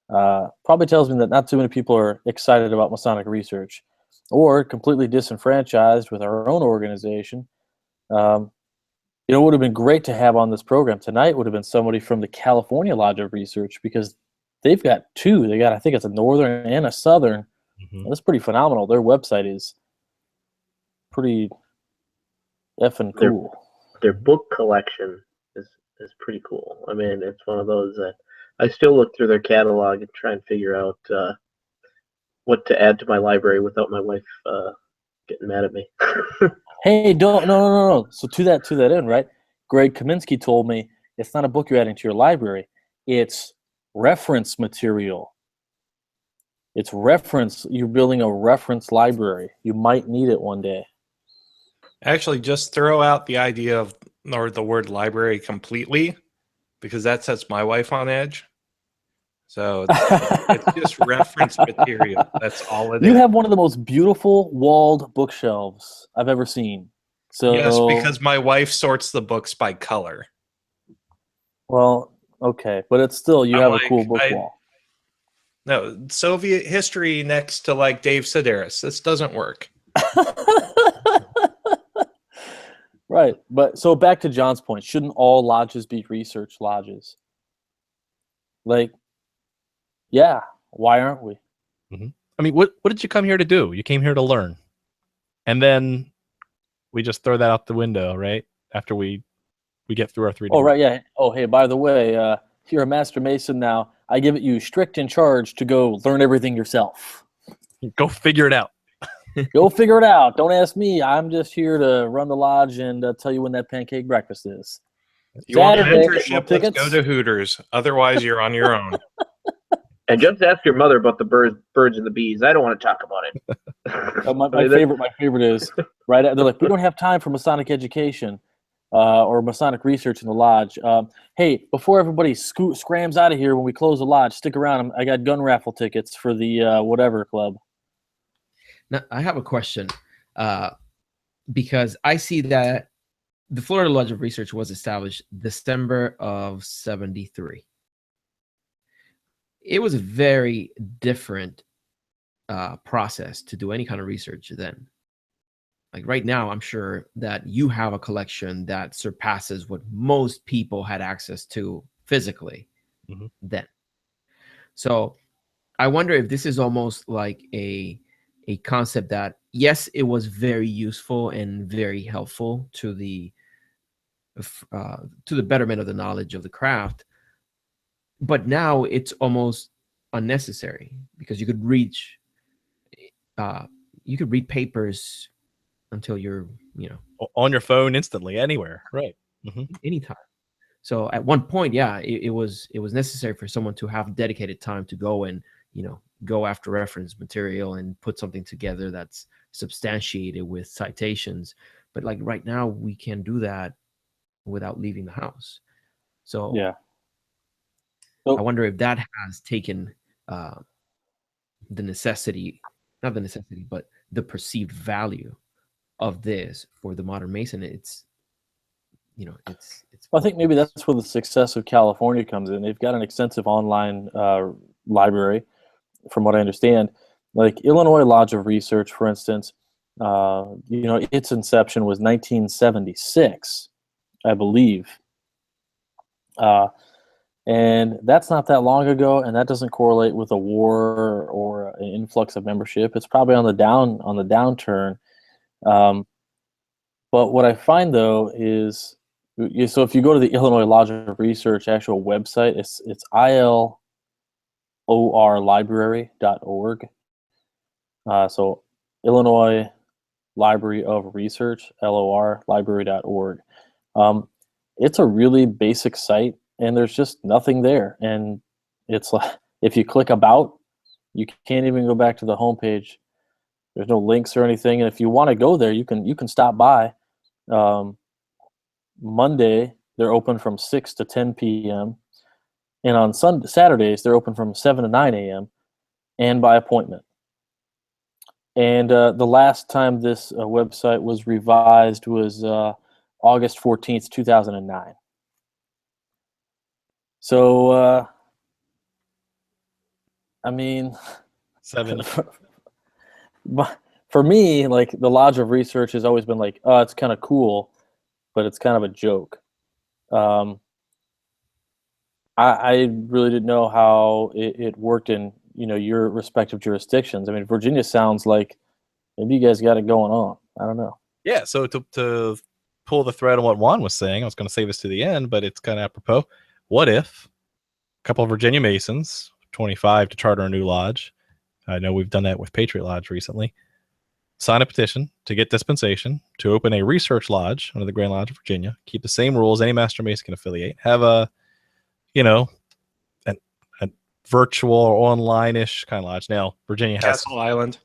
probably tells me that not too many people are excited about Masonic research, or completely disenfranchised with our own organization. It would have been great to have on this program tonight would have been somebody from the California Lodge of Research, because they've got two. They got, I think it's a northern and a southern. Mm-hmm. That's pretty phenomenal. Their website is pretty effing cool. Their book collection is pretty cool. I mean, it's one of those that I still look through their catalog and try and figure out what to add to my library without my wife getting mad at me. Hey, no. So to that end, right? Greg Kaminsky told me it's not a book you're adding to your library. It's reference material. It's reference. You're building a reference library. You might need it one day. Actually, just throw out the idea of or the word library completely, because that sets my wife on edge. So it's just reference material. That's all it is. You have one of the most beautiful walled bookshelves I've ever seen. So Yes, because my wife sorts the books by color. well, okay, but it's still you I'm have a cool book like, wall. No, Soviet history next to like Dave Sedaris. This doesn't work. Right, but so back to John's point, shouldn't all lodges be research lodges? Like, yeah, why aren't we? I mean, what did you come here to do? You came here to learn, and then we just throw that out the window, right? After we get through our 3 Oh, degrees. right, yeah. Oh, hey, by the way, you're a master mason now. I give it you strict in charge to go learn everything yourself. Go figure it out. Go figure it out. Don't ask me. I'm just here to run the lodge and tell you when that pancake breakfast is. You want Saturday, more mentorship? Let's tickets? go to Hooters. Otherwise, you're on your own. And just ask your mother about the birds and the bees. I don't want to talk about it. My favorite is right. They're like, we don't have time for Masonic education or Masonic research in the lodge. Hey, before everybody scrams out of here when we close the lodge, stick around. I got gun raffle tickets for the whatever club. Now, I have a question because I see that the Florida Lodge of Research was established December of '73. It was a very different process to do any kind of research then. Like right now, I'm sure that you have a collection that surpasses what most people had access to physically then. So I wonder if this is almost like a concept that, yes, it was very useful and very helpful to the betterment of the knowledge of the craft, but now it's almost unnecessary because you could read papers until you're on your phone instantly, anywhere, right? Anytime. So at one point, yeah, it was necessary for someone to have dedicated time to go and go after reference material and put something together that's substantiated with citations. But like right now, we can do that without leaving the house. So yeah, I wonder if that has taken not the necessity, but the perceived value of this for the modern Mason. It's I think maybe that's where the success of California comes in. They've got an extensive online library, from what I understand. Like Illinois Lodge of Research, for instance, its inception was 1976, I believe. And that's not that long ago, and that doesn't correlate with a war or an influx of membership. It's probably on the downturn. But what I find though is, so if you go to the Illinois Lodge of Research actual website, it's ilorlibrary.org. So Illinois Library of Research, LOR, library.org. It's a really basic site, and there's just nothing there. And it's like, if you click about, you can't even go back to the homepage. There's no links or anything. And if you want to go there, you can stop by. Monday, they're open from 6 to 10 p.m. And on Saturdays, they're open from 7 to 9 a.m. and by appointment. And the last time this website was revised was August 14th, 2009. So, I mean, 7. For me, like the Lodge of Research has always been like, oh, it's kind of cool, but it's kind of a joke. I really didn't know how it worked in your respective jurisdictions. I mean, Virginia sounds like maybe you guys got it going on. I don't know. Yeah. So to pull the thread on what Juan was saying, I was going to save this to the end, but it's kind of apropos. What if a couple of Virginia Masons, 25, to charter a new lodge? I know we've done that with Patriot Lodge recently. Sign a petition to get dispensation to open a research lodge under the Grand Lodge of Virginia. Keep the same rules any Master Mason can affiliate. Have a virtual or online-ish kind of lodge. Now, Virginia has Castle Island.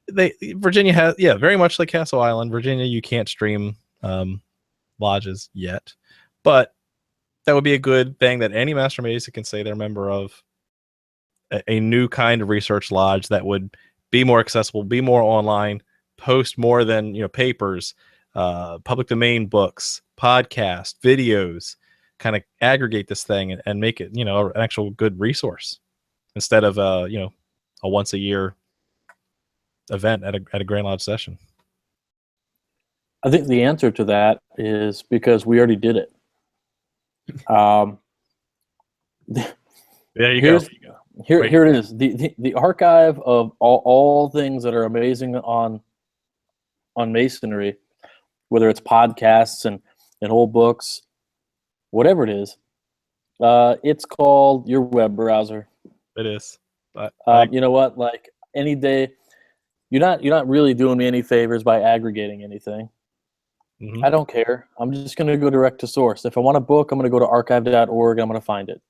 Virginia has, yeah, very much like Castle Island. Virginia, you can't stream lodges yet, but that would be a good thing that any Master Mason can say they're a member of. A new kind of research lodge that would be more accessible, be more online, post more than papers, public domain books, podcasts, videos, kind of aggregate this thing and make it an actual good resource instead of a once a year event at a Grand Lodge session. I think the answer to that is because we already did it. There you go. Here it is. The archive of all things that are amazing on Masonry, whether it's podcasts and old books, whatever it is, it's called your web browser. It is. But you know what? Like any day, you're not really doing me any favors by aggregating anything. Mhm. I don't care. I'm just going to go direct to source. If I want a book, I'm going to go to archive.org. I'm going to find it.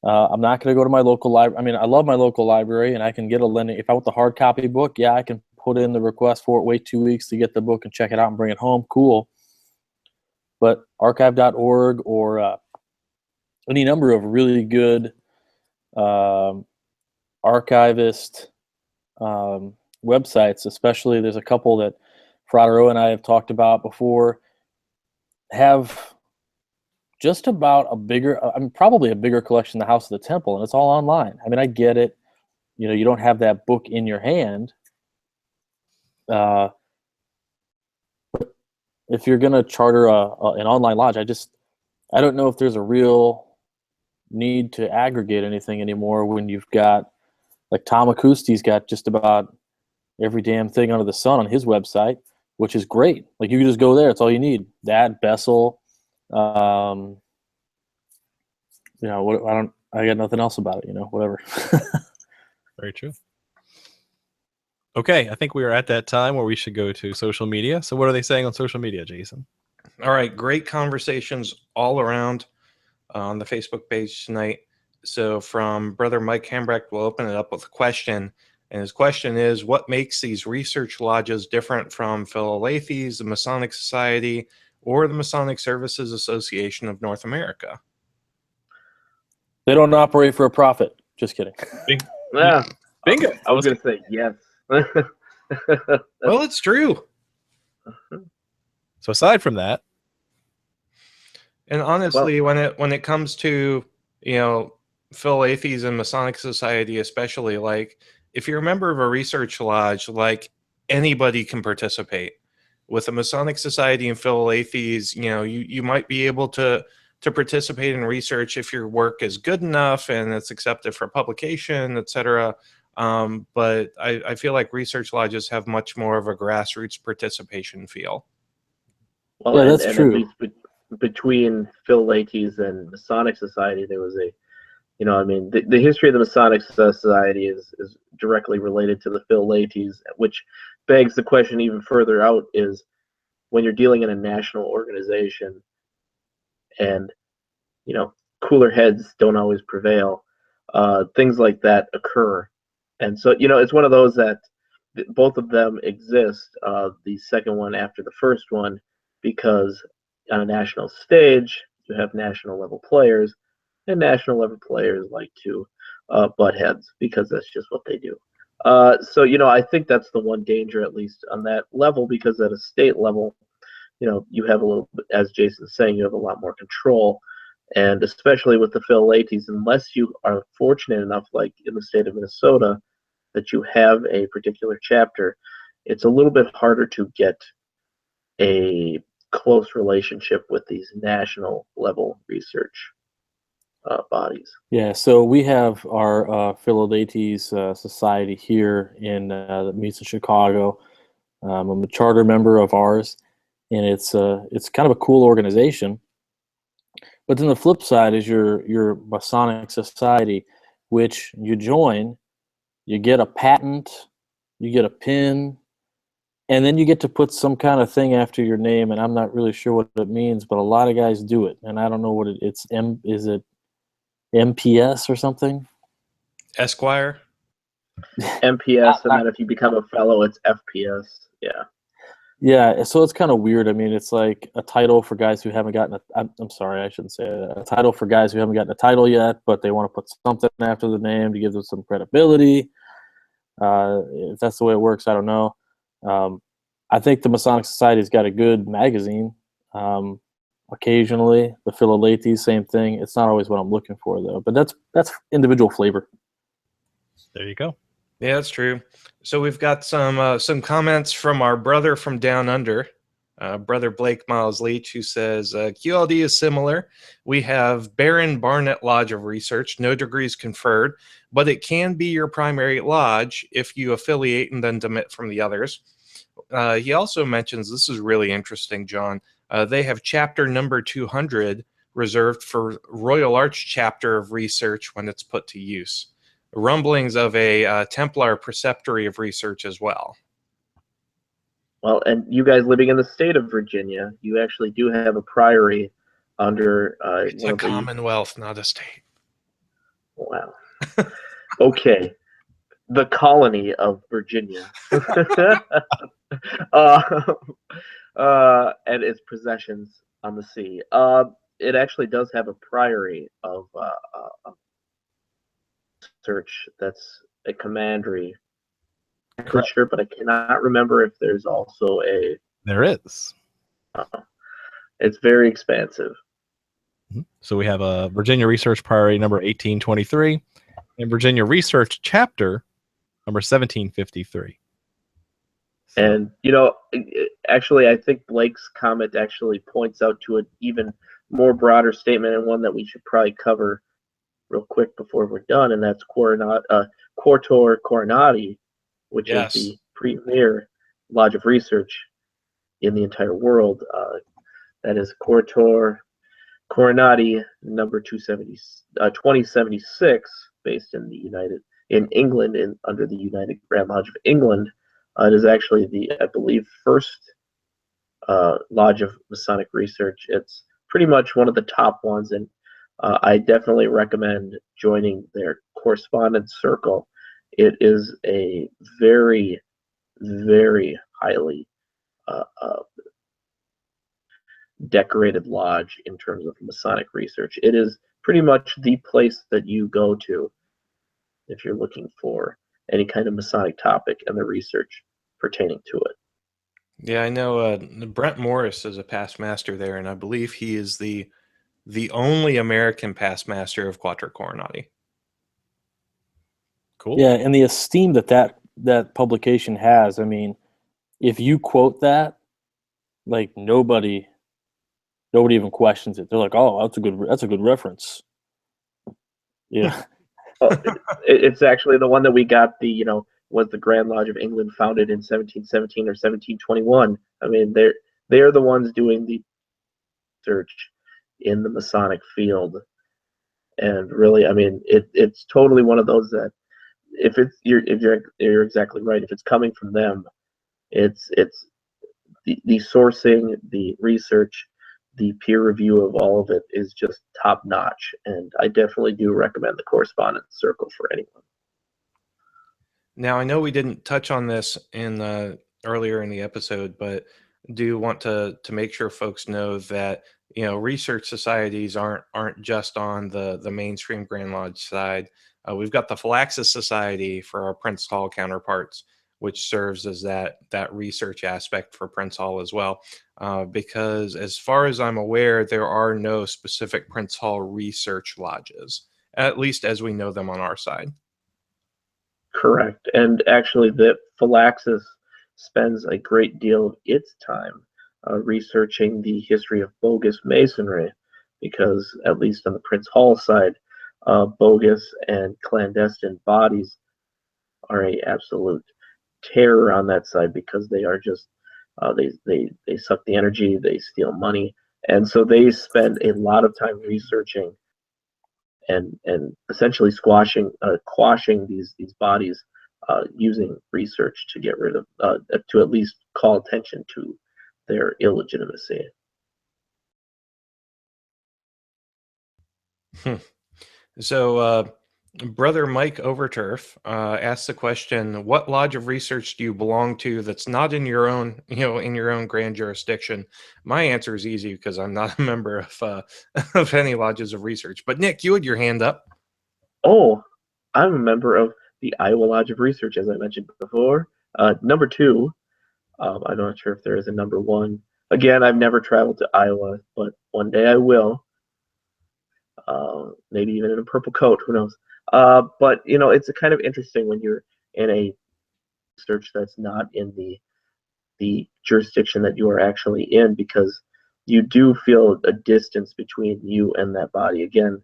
I'm not going to go to my local library. I mean, I love my local library, and I can get a lending. If I want the hard copy book, yeah, I can put in the request for it, wait 2 weeks to get the book and check it out and bring it home. Cool. But archive.org or any number of really good archivist websites, especially there's a couple that Fraternal and I have talked about before, have just about probably a bigger collection than the House of the Temple, and it's all online. I mean, I get it. You don't have that book in your hand. But if you're going to charter an online lodge, I don't know if there's a real need to aggregate anything anymore when you've got, like Tom Acousti's got just about every damn thing under the sun on his website, which is great. Like you can just go there. It's all you need. That, Bessel, I got nothing else about it, whatever. Very true. Okay, I think we are at that time where we should go to social media. So what are they saying on social media, Jason? All right, great conversations all around on the Facebook page tonight. So from Brother Mike Hambrecht, we'll open it up with a question. And his question is, what makes these research lodges different from Philalethes, the Masonic Society, or the Masonic Services Association of North America? They don't operate for a profit. Just kidding. Yeah, Bingo. I was going to say yes. Well, it's true. So aside from that, and honestly, when it comes to Philalethes and Masonic Society, especially, like if you're a member of a research lodge, like anybody can participate. With the Masonic Society and Philalethes, you might be able to participate in research if your work is good enough and it's accepted for publication, etc. But I feel like research lodges have much more of a grassroots participation feel. Well, yeah, that's true. At least between Philalethes and Masonic Society, there was the history of the Masonic Society is directly related to the Philalethes, which begs the question even further out is when you're dealing in a national organization and, cooler heads don't always prevail, things like that occur. And so, it's one of those that both of them exist, the second one after the first one, because on a national stage, you have national level players, and national level players like to butt heads because that's just what they do. So, I think that's the one danger, at least on that level, because at a state level, you have a little bit, as Jason's saying, you have a lot more control. And especially with the Philalethes, unless you are fortunate enough, like in the state of Minnesota, that you have a particular chapter, it's a little bit harder to get a close relationship with these national level research bodies. Yeah, so we have our Philalethes Society here in that meets in Chicago. I'm a charter member of ours, and it's kind of a cool organization. But then the flip side is your Masonic Society, which you join, you get a patent, you get a pin, and then you get to put some kind of thing after your name, and I'm not really sure what it means, but a lot of guys do it, and I don't know what is it MPS or something? Esquire. MPS, and then if you become a fellow, it's FPS. Yeah. Yeah, so it's kind of weird. I mean, it's like a title for guys who haven't gotten I'm sorry, I shouldn't say that. A title for guys who haven't gotten a title yet, but they want to put something after the name to give them some credibility. If that's the way it works, I don't know. I think the Masonic Society's got a good magazine. Occasionally, the Philalethes, same thing. It's not always what I'm looking for, though. But that's individual flavor. There you go. Yeah, that's true. So we've got some comments from our brother from down under, brother Blake Miles Leach, who says QLD is similar. We have Baron Barnett Lodge of Research, no degrees conferred, but it can be your primary lodge if you affiliate and then demit from the others. He also mentions, this is really interesting, John, they have chapter number 200 reserved for Royal Arch chapter of research when it's put to use. Rumblings of a Templar preceptory of research as well. Well, and you guys living in the state of Virginia, you actually do have a priory under It's a commonwealth, not a state. Wow. Okay. The colony of Virginia. And its possessions on the sea. It actually does have a priory of research that's a commandery. I'm not sure, but I cannot remember if there's also a. There is. It's very expansive. So we have a Virginia Research Priory number 1823 and Virginia Research Chapter number 1753. So, And, actually, I think Blake's comment actually points out to an even more broader statement, and one that we should probably cover real quick before we're done, and that's Quartor Coronati, which Yes. is the premier lodge of research in the entire world. That is Quartor Coronati number 2076, based in England, under the United Grand Lodge of England. It is actually I believe, first lodge of Masonic research. It's pretty much one of the top ones, and I definitely recommend joining their correspondence circle. It is a very, very highly decorated lodge in terms of Masonic research. It is pretty much the place that you go to if you're looking for any kind of Masonic topic and the research pertaining to it. Yeah, I know Brent Morris is a past master there, and I believe he is the only American past master of Quattro Coronati. cool. Yeah, and the esteem that publication has. I mean, if you quote that, like nobody even questions it. They're like, "Oh, that's a good reference." Yeah. It's actually the one that we got. Was the Grand Lodge of England founded in 1717 or 1721? I mean, they are the ones doing the research in the Masonic field, and really, I mean, it's totally one of those that if you're exactly right. If it's coming from them, it's the sourcing, the research, the peer review of all of it is just top notch, and I definitely do recommend the correspondence circle for anyone. Now, I know we didn't touch on this earlier in the episode, but do want to make sure folks know that research societies aren't just on the mainstream Grand Lodge side. We've got the Philaxis Society for our Prince Hall counterparts, which serves as that research aspect for Prince Hall as well. Because as far as I'm aware, there are no specific Prince Hall research lodges, at least as we know them on our side. Correct. And actually, the Philaxis spends a great deal of its time researching the history of bogus masonry, because at least on the Prince Hall side, bogus and clandestine bodies are a absolute terror on that side, because they are just they suck the energy, they steal money, and so they spend a lot of time researching and essentially quashing these bodies using research to get rid of to at least call attention to their illegitimacy. So Brother Mike Overturf asks the question: what lodge of research do you belong to that's not in your own, in your own grand jurisdiction? My answer is easy because I'm not a member of of any lodges of research. But Nick, you had your hand up. Oh, I'm a member of the Iowa Lodge of Research, as I mentioned before. Number 2, I'm not sure if there is a number 1. Again, I've never traveled to Iowa, but one day I will. Maybe even in a purple coat, who knows? But it's a kind of interesting when you're in a research that's not in the jurisdiction that you are actually in, because you do feel a distance between you and that body. Again,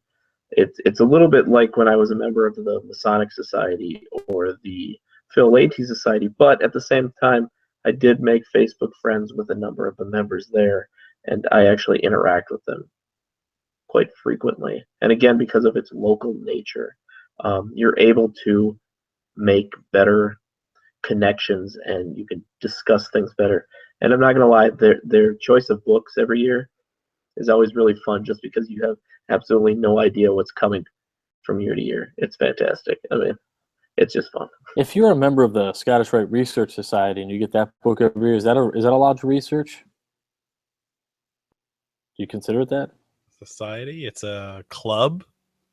it's a little bit like when I was a member of the Masonic Society or the Philadelphia Society, but at the same time, I did make Facebook friends with a number of the members there, and I actually interact with them quite frequently. And again, because of its local nature, you're able to make better connections and you can discuss things better. And I'm not going to lie, their choice of books every year is always really fun, just because you have absolutely no idea what's coming from year to year. It's fantastic. I mean, it's just fun. If you're a member of the Scottish Rite Research Society and you get that book every year, is that a lodge of research? Do you consider it that? Society? It's a club?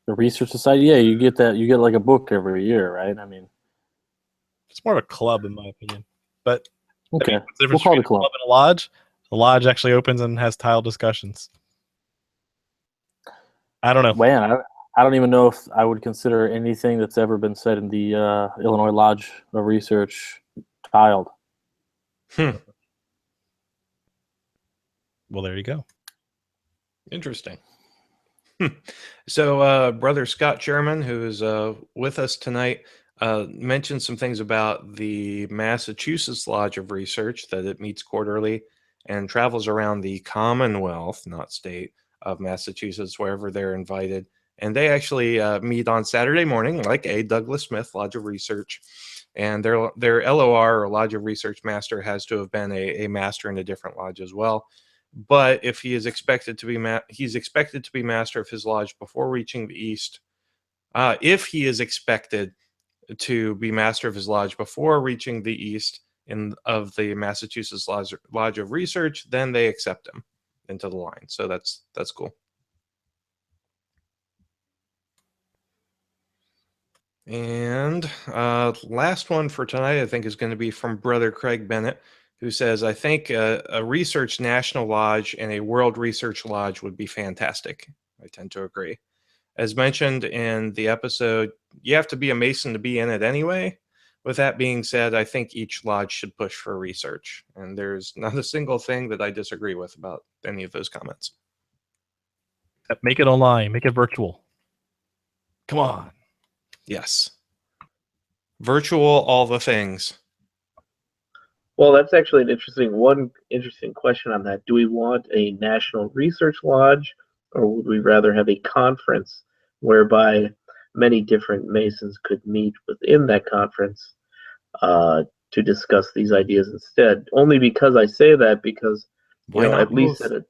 The Research Society? Yeah, you get that. You get like a book every year, right? I mean, It's more of a club, in my opinion. But okay, what's the difference we'll call it a between club. and a lodge? The lodge actually opens and has tile discussions. I don't know. Man, I don't even know if I would consider anything that's ever been said in the Illinois Lodge of Research tiled. Hmm. Well, there you go. Interesting. So, Brother Scott Sherman, who is with us tonight, mentioned some things about the Massachusetts Lodge of Research, that it meets quarterly and travels around the Commonwealth, not state, of Massachusetts, wherever they're invited. And they actually meet on Saturday morning, like a Douglas Smith Lodge of Research. And their LOR, or Lodge of Research Master, has to have been a master in a different lodge as well. But if he is expected to be he's expected to be master of his lodge before reaching the East. If he is expected to be master of his lodge before reaching the East of the Massachusetts Lodge of Research, then they accept him into the line. So that's cool. And last one for tonight, I think, is going to be from Brother Craig Bennett, who says, I think a research national lodge and a world research lodge would be fantastic. I tend to agree. As mentioned in the episode, you have to be a Mason to be in it anyway. With that being said, I think each lodge should push for research. And there's not a single thing that I disagree with about any of those comments. Make it online. Make it virtual. Come on. Yes. Virtual, all the things. Well, that's actually one interesting question on that. Do we want a national research lodge, or would we rather have a conference whereby many different Masons could meet within that conference to discuss these ideas instead? Only because I say that because, Why not at least both?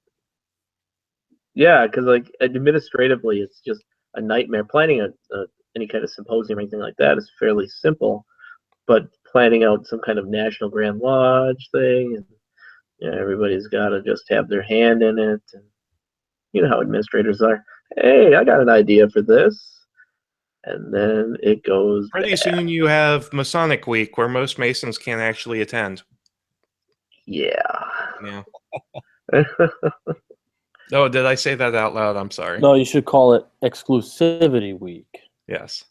yeah, because like administratively, it's just a nightmare. Planning any kind of symposium or anything like that is fairly simple, but planning out some kind of national Grand Lodge thing, and everybody's got to just have their hand in it, and you know how administrators are. Hey, I got an idea for this, and then it goes Pretty bad. soon you have Masonic Week, where most Masons can't actually attend. Yeah. Yeah. Oh, did I say that out loud? I'm sorry. No, you should call it Exclusivity Week. Yes.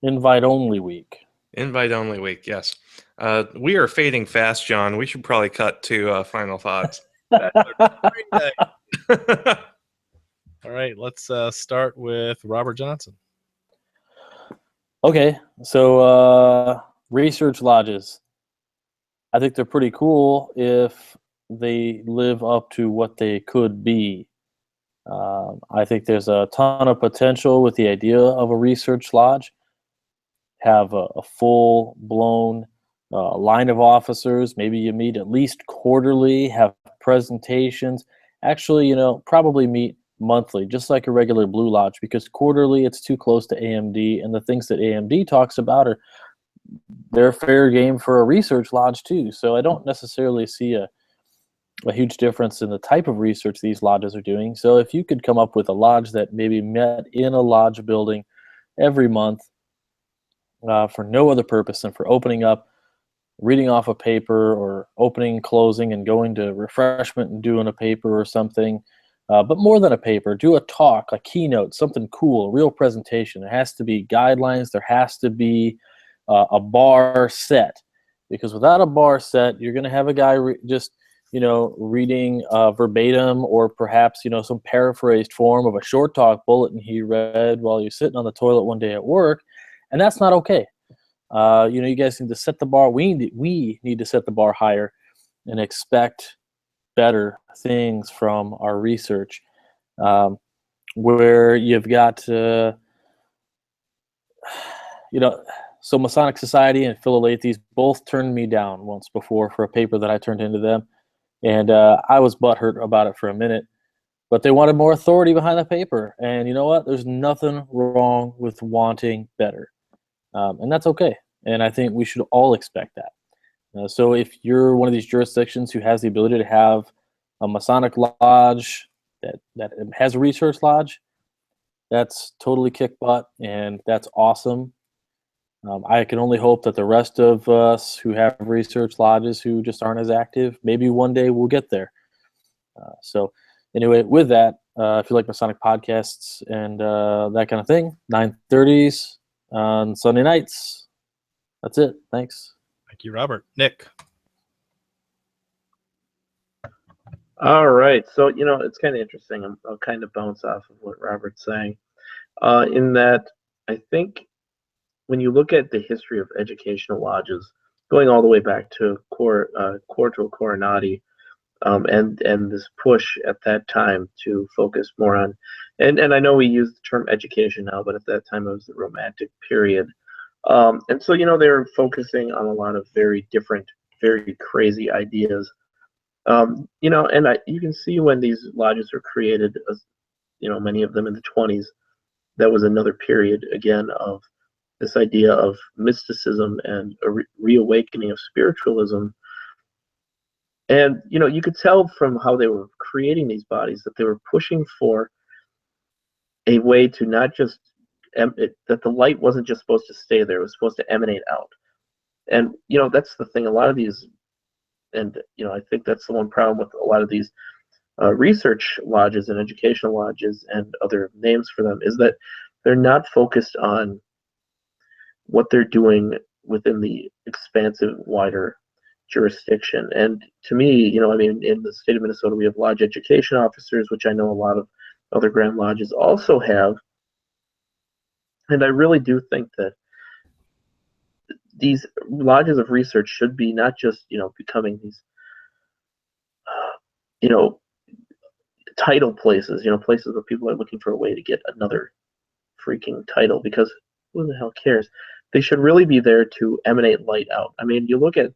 Invite Only Week. Invite only week. Yes. We are fading fast, John. We should probably cut to final thoughts. All right, let's start with Robert Johnson. Okay, so research lodges. I think they're pretty cool if they live up to what they could be. I think there's a ton of potential with the idea of a research lodge. Have a full-blown line of officers. Maybe you meet at least quarterly, have presentations. Actually, probably meet monthly, just like a regular Blue Lodge, because quarterly it's too close to AMD, and the things that AMD talks about are they're fair game for a research lodge too. So I don't necessarily see a huge difference in the type of research these lodges are doing. So if you could come up with a lodge that maybe met in a lodge building every month for no other purpose than for opening up, reading off a paper, or opening, closing, and going to refreshment and doing a paper or something. But more than a paper, do a talk, a keynote, something cool, a real presentation. There has to be guidelines. There has to be a bar set. Because without a bar set, you're going to have a guy just reading verbatim, or perhaps, some paraphrased form of a short talk bulletin he read while you're sitting on the toilet one day at work. And that's not okay. You guys need to set the bar. We need to set the bar higher and expect better things from our research. Where you've got, so Masonic Society and Philalethes both turned me down once before for a paper that I turned into them. And I was butthurt about it for a minute. But they wanted more authority behind the paper. And you know what? There's nothing wrong with wanting better. And that's okay. And I think we should all expect that. So if you're one of these jurisdictions who has the ability to have a Masonic Lodge that has a research lodge, that's totally kick butt, and that's awesome. I can only hope that the rest of us who have research lodges who just aren't as active, maybe one day we'll get there. So anyway, with that, if you like Masonic podcasts and that kind of thing, 9:30s on Sunday nights. That's it. Thanks. Thank you, Robert. Nick. All right. So, it's kind of interesting. I'll kind of bounce off of what Robert's saying, in that I think when you look at the history of educational lodges, going all the way back to Quarto Coronati, and this push at that time to focus more on, and I know we use the term education now, but at that time it was the Romantic period. And so, they were focusing on a lot of very different, very crazy ideas. And you can see when these lodges were created, many of them in the 20s, that was another period, again, of this idea of mysticism and a reawakening of spiritualism. And, you could tell from how they were creating these bodies that they were pushing for a way to not just, that the light wasn't just supposed to stay there, it was supposed to emanate out. And, that's the thing, a lot of these, and, I think that's the one problem with a lot of these research lodges and educational lodges and other names for them, is that they're not focused on what they're doing within the expansive, wider jurisdiction. And to me, in the state of Minnesota, we have lodge education officers, which I know a lot of other Grand Lodges also have. And I really do think that these lodges of research should be not just, becoming these, title places, places where people are looking for a way to get another freaking title, because who the hell cares? They should really be there to emanate light out. I mean, you look at,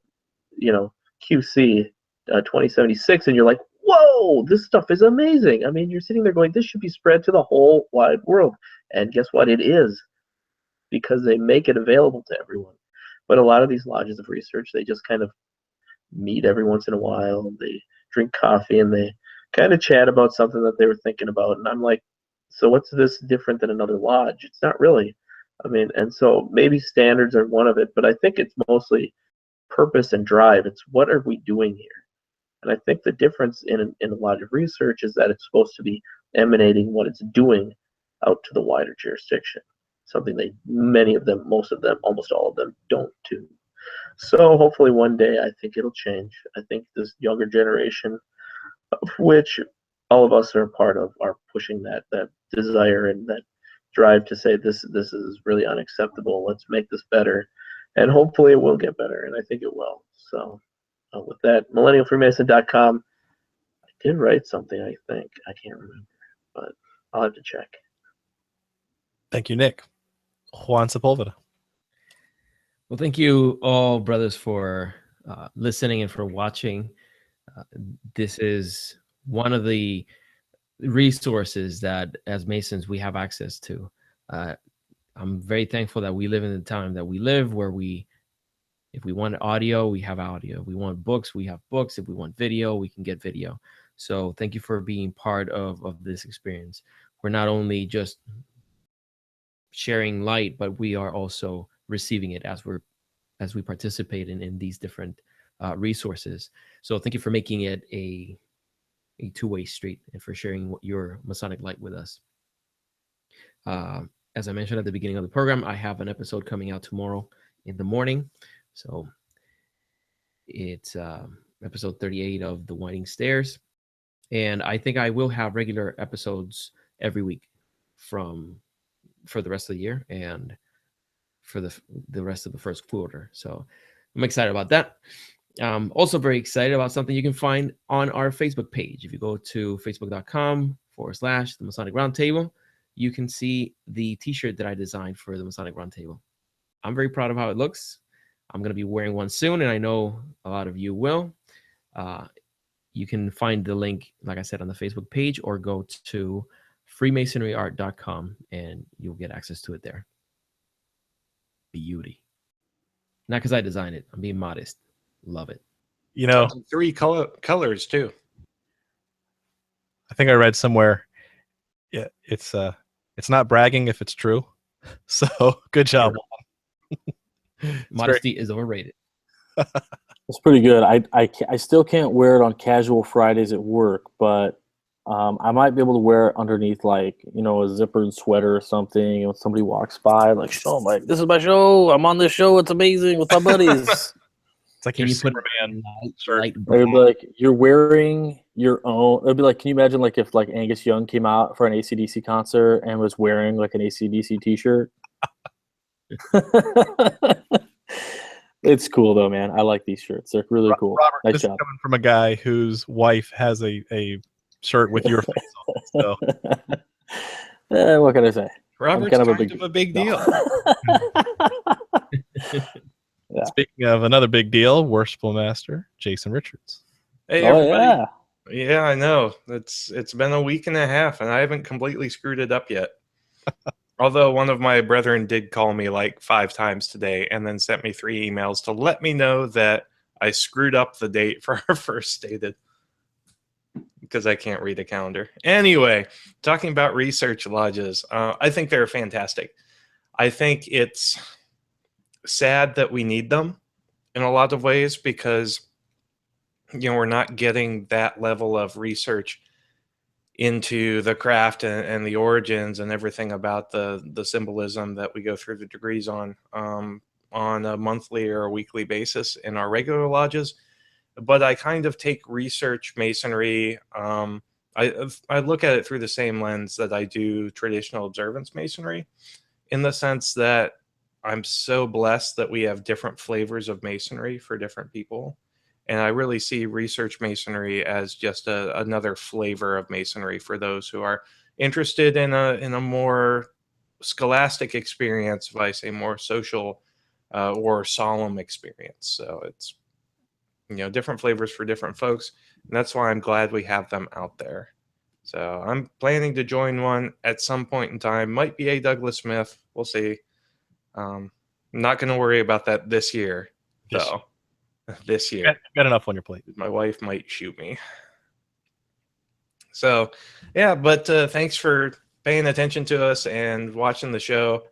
QC 2076, and you're like, whoa, this stuff is amazing. I mean, you're sitting there going, this should be spread to the whole wide world. And guess what? It is, because they make it available to everyone. But a lot of these lodges of research, they just kind of meet every once in a while. They drink coffee and they kind of chat about something that they were thinking about. And I'm like, so what's this different than another lodge? It's not really. I mean, and so maybe standards are one of it, but I think it's mostly purpose and drive. It's what are we doing here? And I think the difference in a lodge of research is that it's supposed to be emanating what it's doing out to the wider jurisdiction. Something that many of them, most of them, almost all of them don't do. So hopefully one day I think it'll change. I think this younger generation, of which all of us are a part of, are pushing that desire and that drive to say this is really unacceptable. Let's make this better, and hopefully it will get better, and I think it will. So with that, millennialfreemason.com. I did write something, I think. I can't remember, but I'll have to check. Thank you, Nick. Juan Sepulveda. Well, thank you all, brothers, for listening and for watching. This is one of the resources that as Masons we have access to. I'm very thankful that we live in the time that we live, where if we want audio, we have audio. If we want books, we have books. If we want video, we can get video. So thank you for being part of this experience. We're not only just sharing light, but we are also receiving it as we participate in these different resources. So thank you for making it a two-way street and for sharing your Masonic light with us. As I mentioned at the beginning of the program, I have an episode coming out tomorrow in the morning. So it's episode 38 of The Winding Stairs. And I think I will have regular episodes every week for the rest of the year and for the rest of the first quarter. So I'm excited about that. Also very excited about something you can find on our Facebook page. If you go to facebook.com/the Masonic Roundtable, you can see the t-shirt that I designed for the Masonic Roundtable. I'm very proud of how it looks. I'm going to be wearing one soon, and I know a lot of you will. You can find the link, like I said, on the Facebook page, or go to freemasonryart.com and you'll get access to it there. Beauty. Not because I designed it. I'm being modest. Love it. You know, 3 colors too. I think I read somewhere, yeah, it's not bragging if it's true. So good job. Modesty is overrated. It's pretty good. I still can't wear it on casual Fridays at work, but I might be able to wear it underneath, like, a zippered sweater or something. And when somebody walks by, like, show them, like, this is my show. I'm on this show. It's amazing with my buddies. It's like Can your you put Superman light They'd be like, you're wearing your own. It'd be like, can you imagine, like, if, like, Angus Young came out for an AC/DC concert and was wearing, like, an AC/DC t-shirt? It's cool, though, man. I like these shirts. They're really cool. Robert, Nice this job. is coming from a guy whose wife has a shirt with your face on it. So What can I say? Robert's kind of a big deal. Yeah. Speaking of another big deal, Worshipful Master Jason Richards. Hey, everybody. Yeah, I know. It's been a week and a half, and I haven't completely screwed it up yet. Although one of my brethren did call me like 5 times today and then sent me 3 emails to let me know that I screwed up the date for our first stated, because I can't read a calendar. Anyway, talking about research lodges, I think they're fantastic. I think it's sad that we need them in a lot of ways, because we're not getting that level of research into the craft and the origins and everything about the symbolism that we go through the degrees on a monthly or a weekly basis in our regular lodges. But I kind of take research masonry, I look at it through the same lens that I do traditional observance masonry, in the sense that I'm so blessed that we have different flavors of masonry for different people. And I really see research masonry as just another flavor of masonry for those who are interested in a more scholastic experience, if I say more social or solemn experience. So it's, different flavors for different folks. And that's why I'm glad we have them out there. So I'm planning to join one at some point in time. Might be a Douglas Smith. We'll see. I'm not going to worry about that this year, though. This year. Got enough on your plate. My wife might shoot me. So, yeah, but thanks for paying attention to us and watching the show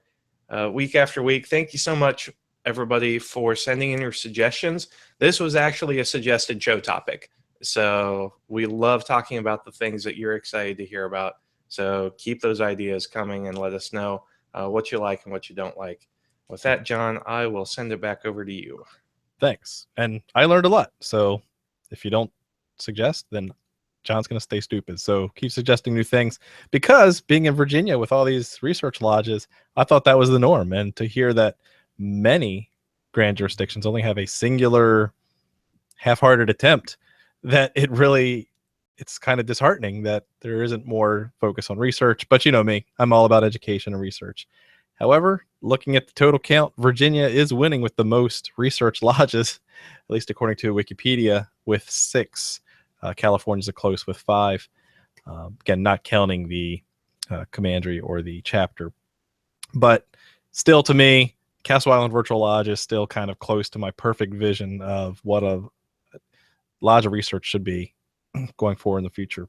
week after week. Thank you so much, everybody, for sending in your suggestions. This was actually a suggested show topic. So we love talking about the things that you're excited to hear about. So keep those ideas coming and let us know what you like and what you don't like. With that, John, I will send it back over to you. Thanks. And I learned a lot. So if you don't suggest, then John's going to stay stupid. So keep suggesting new things, because being in Virginia with all these research lodges, I thought that was the norm. And to hear that many grand jurisdictions only have a singular half-hearted attempt, that it's kind of disheartening that there isn't more focus on research. But you know me, I'm all about education and research. However, looking at the total count, Virginia is winning with the most research lodges, at least according to Wikipedia, with 6. California's a close with 5. Again, not counting the commandery or the chapter. But still, to me, Castle Island Virtual Lodge is still kind of close to my perfect vision of what a lodge of research should be going forward in the future.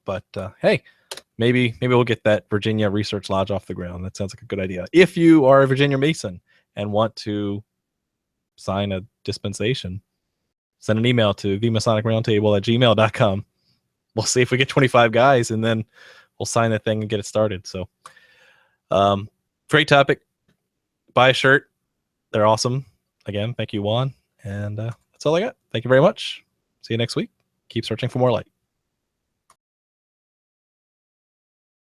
But hey, maybe we'll get that Virginia Research Lodge off the ground. That sounds like a good idea. If you are a Virginia Mason and want to sign a dispensation, send an email to theMasonicRoundtable@gmail.com. We'll see if we get 25 guys, and then we'll sign the thing and get it started. So, great topic. Buy a shirt. They're awesome. Again, thank you, Juan. And that's all I got. Thank you very much. See you next week. Keep searching for more light.